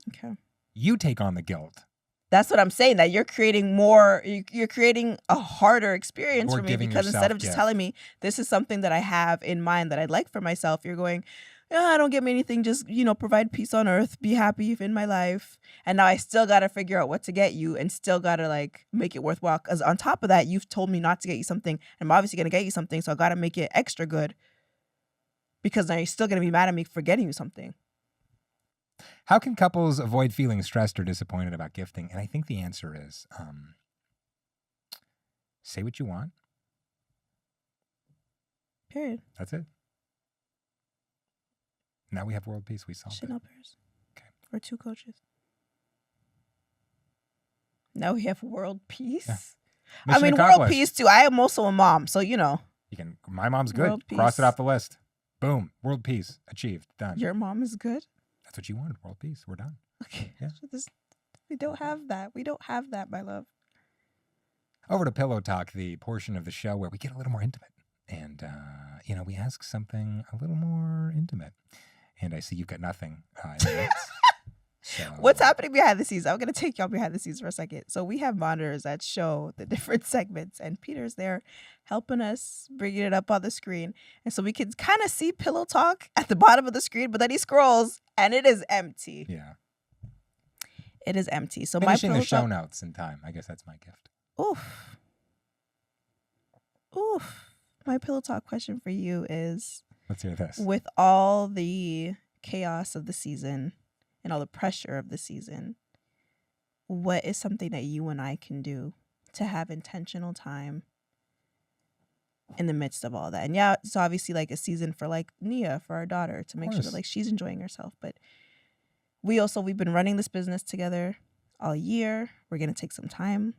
Okay. You take on the guilt. That's what I'm saying, that you're creating more, you're creating a harder experience Or for me giving because instead yourself of just gift. telling me this is something that I have in mind that I'd like for myself, you're going, don't get me anything, just, provide peace on earth, be happy in my life. And now I still got to figure out what to get you and still got to like make it worthwhile. Because on top of that, you've told me not to get you something. I'm obviously going to get you something. So I got to make it extra good because now you're still going to be mad at me for getting you something. How can couples avoid feeling stressed or disappointed about gifting? And I think the answer is say what you want. Period. That's it. Now we have world peace. We solved it. Chanel pairs. Okay. For 2 coaches. Now we have world peace. Yeah. I Mission mean, world accomplished. peace too. I am also a mom, so You can. My mom's good. World Cross it peace. off the list. Boom. World peace achieved. Done. your mom is good. That's what you wanted. World peace. We're done. Okay. Yeah. So we don't have that. We don't have that, my love. Over to Pillow Talk, the portion of the show where we get a little more intimate. And, we ask something a little more intimate. And I see you've got nothing in the mix. So, What's happening behind the scenes? I'm gonna take y'all behind the scenes for a second. So we have monitors that show the different segments, and Peter's there helping us bringing it up on the screen, and so we can kind of see Pillow Talk at the bottom of the screen. But then he scrolls, and it is empty. Yeah. It is empty. So Finishing my the Pillow show Talk. notes in time. I guess that's my gift. Oof. Oof. My pillow talk question for you is, Let's hear this. with all the chaos of the season and all the pressure of the season, what is something that you and I can do to have intentional time in the midst of all that? And yeah, it's obviously like a season for like Nia, for our daughter, to make sure that course. like she's enjoying herself. But we've been running this business together all year. We're gonna take some time.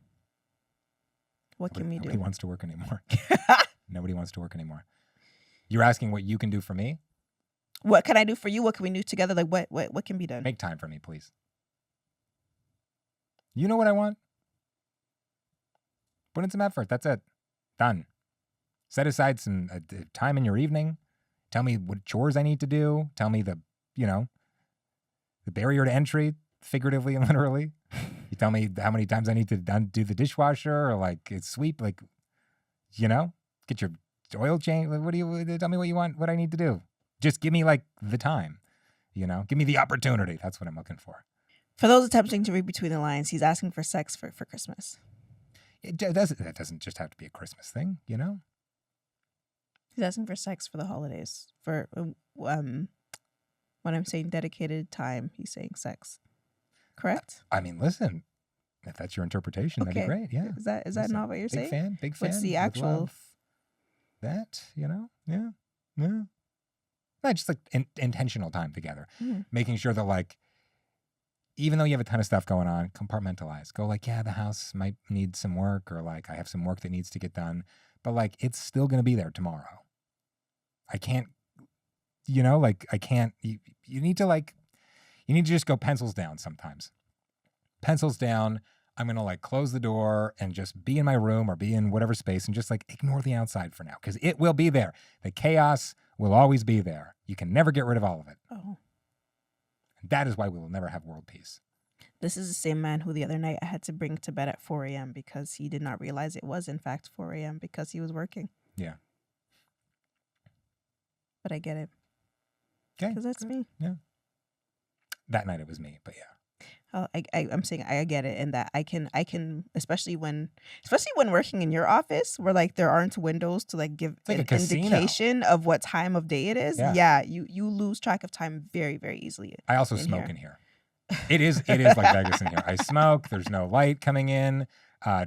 What can we Nobody do? wants to work anymore. Nobody wants to work anymore. You're asking what you can do for me? What can I do for you? What can we do together? Like what can be done? Make time for me, please. You know what I want? Put in some effort. That's it. Done. Set aside some time in your evening. Tell me what chores I need to do. Tell me the barrier to entry, figuratively and literally. You tell me how many times I need to do the dishwasher or like sweep, like, get your oil change. What do you tell me what you want, what I need to do? Just give me like the time, give me the opportunity. That's what I'm looking for. For those attempting to read between the lines, he's asking for sex for Christmas. That doesn't just have to be a Christmas thing, He's asking for sex for the holidays. For when I'm saying dedicated time, he's saying sex. Correct? I mean, listen, if that's your interpretation, that'd be great. Yeah. Is that not what you're saying? Big fan. What's the would actual? love that, yeah. Not just like intentional time together. Mhm. Making sure that like, even though you have a ton of stuff going on, compartmentalize. Go like, yeah, the house might need some work, or like I have some work that needs to get done, but like it's still going to be there tomorrow. I can't, I can't, you need to just go pencils down sometimes. Pencils down. I'm going to like close the door and just be in my room or be in whatever space and just like ignore the outside for now, because it will be there. The chaos will always be there. You can never get rid of all of it. Oh. That is why we will never have world peace. This is the same man who the other night I had to bring to bed at 4 a.m. because he did not realize it was in fact 4 a.m. because he was working. Yeah. But I get it. Okay. Because that's me. Yeah. That night it was me, but yeah. Oh, I'm saying I get it, and that I can especially when working in your office where like there aren't windows to like give like an a casino. indication of what time of day it is. Yeah. You lose track of time very, very easily. I also smoke in here. It is like Vegas in here. I smoke. There's no light coming in.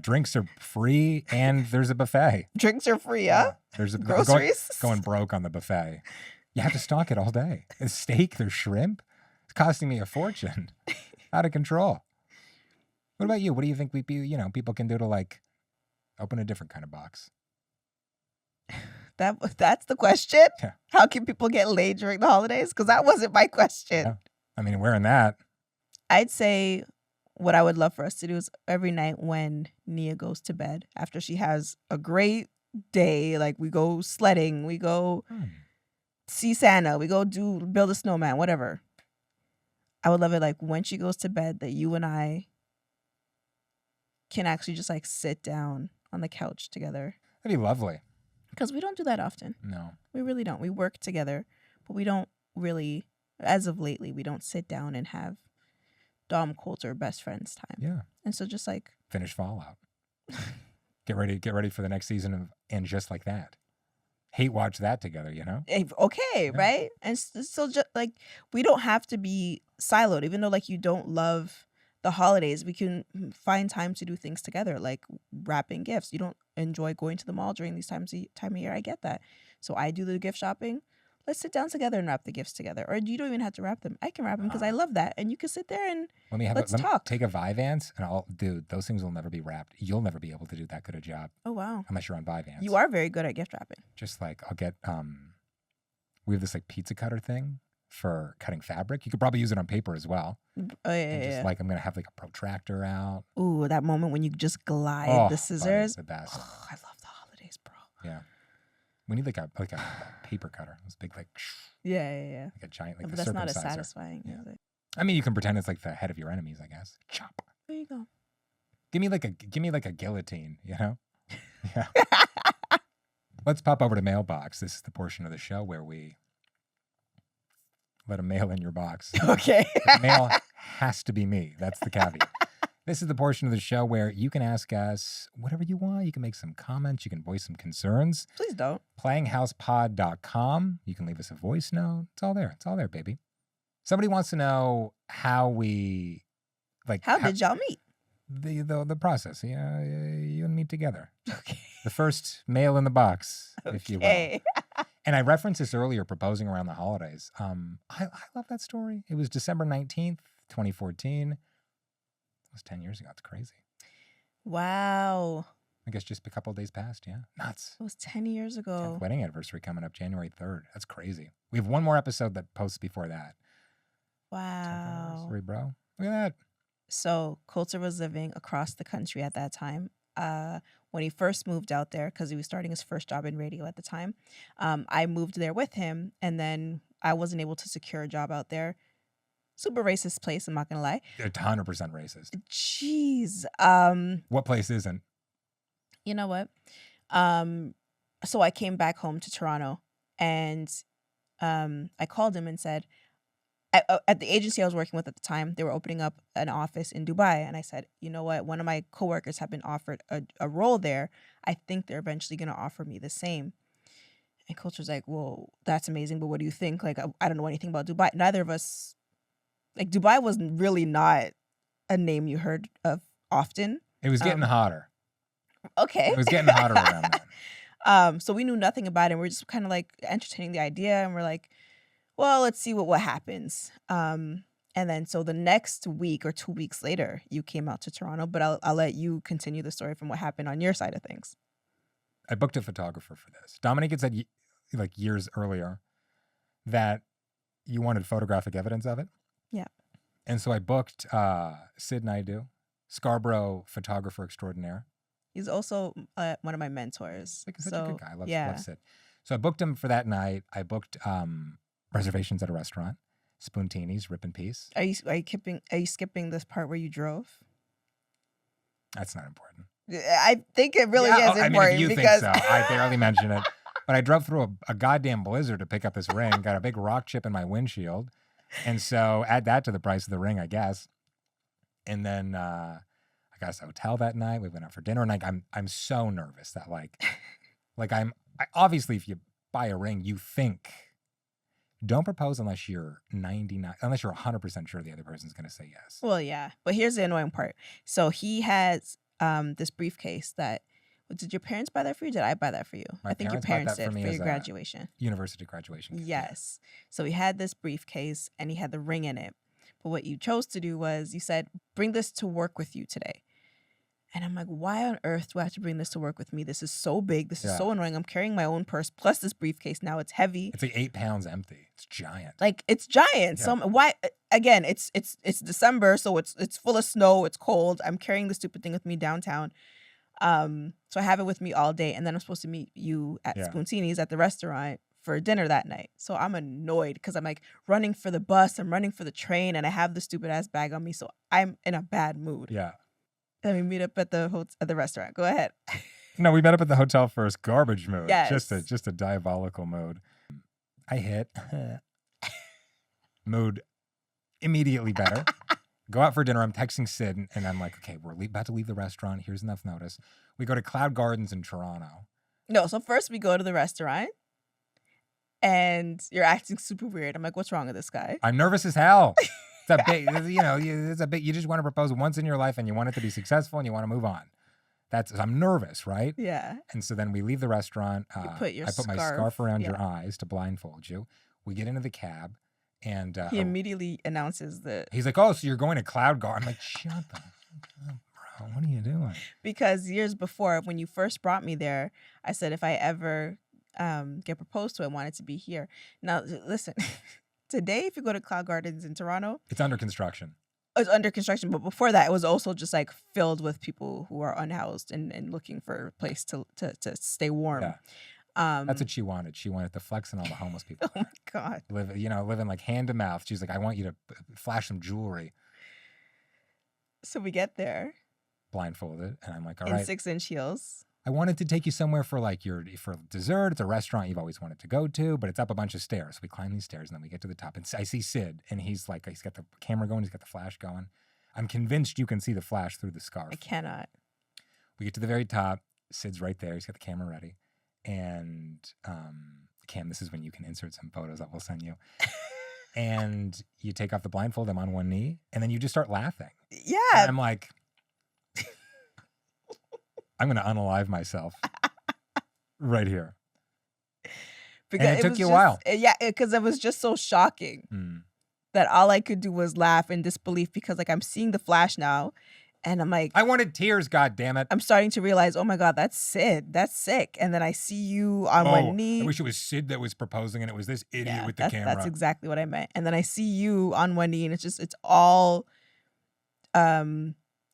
Drinks are free, and there's a buffet. Drinks are free, huh? There's a Groceries? going broke on the buffet. You have to stock it all day. There's steak, there's shrimp. It's costing me a fortune. Out of control. What about you? What do you think people can do to like open a different kind of box? That's the question? Yeah. How can people get laid during the holidays? Because that wasn't my question. Yeah. I mean, wearing that. I'd say what I would love for us to do is every night when Nia goes to bed, after she has a great day, like we go sledding, we go see Santa, we go build a snowman, whatever. I would love it like when she goes to bed that you and I can actually just like sit down on the couch together. That'd be lovely. Because we don't do that often. No. We really don't. We work together, but we don't really, as of lately, we don't sit down and have Dom Kolter best friends time. Yeah. And so just like finish Fallout. Get ready for the next season of And Just Like That. Hate watch that together, okay, Yeah. right? And so just like we don't have to be siloed, even though like you don't love the holidays, we can find time to do things together, like wrapping gifts. You don't enjoy going to the mall during these time of year. I get that. So I do the gift shopping. Let's sit down together and wrap the gifts together. Or you don't even have to wrap them. I can wrap them because I love that. And you can sit there and let's talk. Take a Vyvanse and dude, those things will never be wrapped. You'll never be able to do that good a job. Oh, wow. Unless you're on Vyvanse. You are very good at gift wrapping. Just like I'll get, we have this like pizza cutter thing for cutting fabric. You could probably use it on paper as well. Oh, yeah. Like I'm going to have like a protractor out. Ooh, that moment when you just glide the scissors. Buddy, the best. Oh, I love the holidays, bro. Yeah. We need like a paper cutter. It's big, like Yeah. like a giant, like But the that's not as circumciser. satisfying, Yeah. is it? I mean, you can pretend it's like the head of your enemies, I guess. Chop. There you go. Give me like a guillotine, Yeah. Let's pop over to Mailbox. This is the portion of the show where we let a mail in your box. Okay. The mail has to be me. That's the caveat. This is the portion of the show where you can ask us whatever you want. You can make some comments. You can voice some concerns. Please don't. Playinghousepod.com. You can leave us a voice note. It's all there. It's all there, baby. Somebody wants to know how we, How did y'all meet? the process. Yeah, you and me together. Okay. The first mail in the box, if you will. Okay. And I referenced this earlier, proposing around the holidays. I love that story. It was December 19th, 2014. It was 10 years ago. It's crazy. Wow. I guess just a couple of days past. Yeah. Nuts. It was 10 years 10th ago. wedding anniversary coming up January 3rd. That's crazy. We have one more episode that posts before that. 10th Wow. anniversary, bro. Look at that. So Kolter was living across the country at that time. When he first moved out there, because he was starting his first job in radio at the time, I moved there with him, and then I wasn't able to secure a job out there. Super racist place, I'm not gonna lie. 100% racist. Jeez. What place isn't? You know what? So I came back home to Toronto, and I called him and said, at the agency I was working with at the time, they were opening up an office in Dubai. And I said, you know what? One of my coworkers have been offered a role there. I think they're eventually going to offer me the same. And Coach like, well, that's amazing. But what do you think? Like, I don't know anything about Dubai. Neither of us, like, Dubai was really not a name you heard of often. It was getting hotter. Okay. It was getting hotter around then. So we knew nothing about it. We're just kind of like entertaining the idea. And we're like, well, let's see what happens. And then so the next week or 2 weeks later, you came out to Toronto, but I'll let you continue the story from what happened on your side of things. I booked a photographer for this. Dominic had said like years earlier that you wanted photographic evidence of it. Yeah. And so I booked Sid Naidu, Scarborough photographer extraordinaire. He's also one of my mentors. Like such a good guy. I love Sid. So I booked him for that night. I booked reservations at a restaurant, Spoontinis, Rip and Peace. Are you skipping this part where you drove? That's not important. I think it really is important. I mean, if you because think so, I barely mention it. But I drove through a goddamn blizzard to pick up this ring. Got a big rock chip in my windshield, and so add that to the price of the ring, I guess. And then I got us a hotel that night. We went out for dinner, and I'm so nervous that obviously if you buy a ring, you think. Don't propose unless you're 100% sure the other person's going to say yes. Well, yeah. But here's the annoying part. So he has this briefcase that, did your parents buy that for you? Did I buy that for you? My I think your parents parents bought that did for me for as your a graduation. University graduation gift. Yes. So he had this briefcase and he had the ring in it. But what you chose to do was you said, bring this to work with you today. And I'm like, why on earth do I have to bring this to work with me? This is so big. This is so annoying. I'm carrying my own purse plus this briefcase. Now it's heavy. It's like 8 pounds empty. It's giant. Like it's giant. Yeah. So why? Again, it's December, so it's full of snow. It's cold. I'm carrying this stupid thing with me downtown. So I have it with me all day, and then I'm supposed to meet you at Spoontinis at the restaurant for dinner that night. So I'm annoyed because I'm like running for the bus. I'm running for the train, and I have the stupid ass bag on me. So I'm in a bad mood. Yeah. Then we meet up at the restaurant. Go ahead. No, we met up at the hotel first. Garbage mode. Yes. Just a diabolical mode. I hit mood immediately better. Go out for dinner. I'm texting Sid and I'm like, okay, we're about to leave the restaurant. Here's enough notice. We go to Cloud Gardens in Toronto. No, so first we go to the restaurant and you're acting super weird. I'm like, what's wrong with this guy? I'm nervous as hell. It's a big, it's a big, you just want to propose once in your life and you want it to be successful and you want to move on. I'm nervous, right? Yeah. And so then we leave the restaurant. You put your I put my scarf around your eyes to blindfold you. We get into the cab and he immediately announces that. He's like, oh, so you're going to Cloud Garden. I'm like, shut the fuck up, bro. What are you doing? Because years before, when you first brought me there, I said if I ever get proposed to, I want it to be here. Now, listen. Today, if you go to Cloud Gardens in Toronto, it's under construction. It's under construction, but before that, it was also just like filled with people who are unhoused and looking for a place to stay warm. Yeah. That's what she wanted. She wanted to flex on all the homeless people. Oh my God. Living like hand to mouth. She's like, I want you to flash some jewelry. So we get there. Blindfolded, and I'm like, all right. In 6-inch heels. I wanted to take you somewhere for dessert. It's a restaurant you've always wanted to go to, but it's up a bunch of stairs. So we climb these stairs and then we get to the top and I see Sid and he's got the camera going. He's got the flash going. I'm convinced you can see the flash through the scarf. I cannot. We get to the very top. Sid's right there. He's got the camera ready. And Cam, this is when you can insert some photos that we'll send you. And you take off the blindfold. I'm on one knee. And then you just start laughing. Yeah. And I'm like, I'm going to unalive myself right here. Because and it took was you a just- while. Yeah, because it was just so shocking Mm. that all I could do was laugh in disbelief because like I'm seeing the flash now and I'm like, I wanted tears, God damn it. I'm starting to realize, oh my God, that's Sid. That's sick. And then I see you on one knee. I wish it was Sid that was proposing and it was this idiot with the that's, camera. That's exactly what I meant. And then I see you on one knee and it's all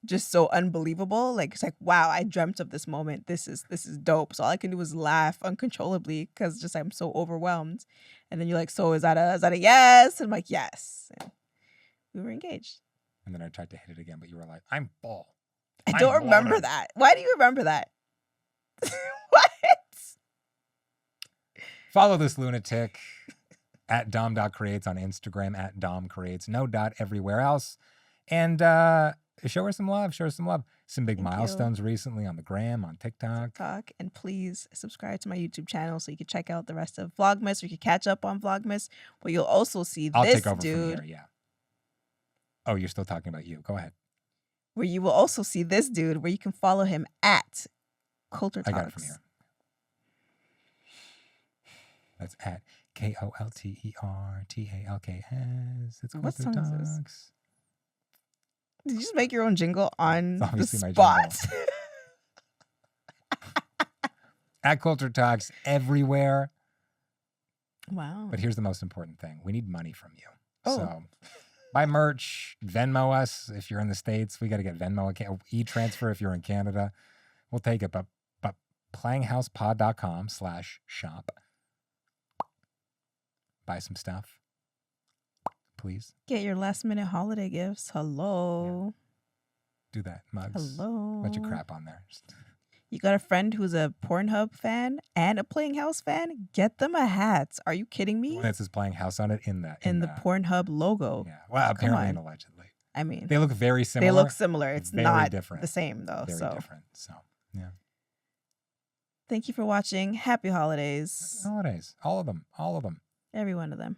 just so unbelievable. Like it's like, wow, I dreamt of this moment. This is dope. So all I can do is laugh uncontrollably because just I'm so overwhelmed. And then you're like, so is that a yes? And I'm like, yes. And we were engaged. And then I tried to hit it again, but you were like, I'm full. I don't remember that. Why do you remember that? What? Follow this lunatic at dom.creates on Instagram, at domcreates, no dot everywhere else. And show her some love. Show her some love. Some big Thank you. milestones recently on the gram, on TikTok. And please subscribe to my YouTube channel so you can check out the rest of Vlogmas or you can catch up on Vlogmas. But you'll also see I'll this take over dude. from here, yeah. Oh, you're still talking about you. Go ahead. Where you will also see this dude where you can follow him at Kolter Talks. I got it from here. That's at KOLTERTALKS. It's What Kolter song is this? Talks. Did you just make your own jingle on It's the obviously my spot? At Kolter Talks everywhere. Wow. But here's the most important thing. We need money from you. Oh. So buy merch, Venmo us if you're in the States. We got to get Venmo, e-transfer if you're in Canada. We'll take it. But playinghousepod.com/shop. Buy some stuff. Please. Get your last minute holiday gifts. Hello. Do that. Mugs. Hello. Bunch of crap on there. Just- You got a friend who's a Pornhub fan and a Playing House fan? Get them a hat. Are you kidding me? One that says Playing House on it in the Pornhub logo. Yeah. Well, apparently and on. allegedly. I mean, They look very similar. they look similar. It's very not different. the same though. Very So different. So, yeah. thank you for watching. Happy holidays. Holidays. All of them. All of them. Every one of them.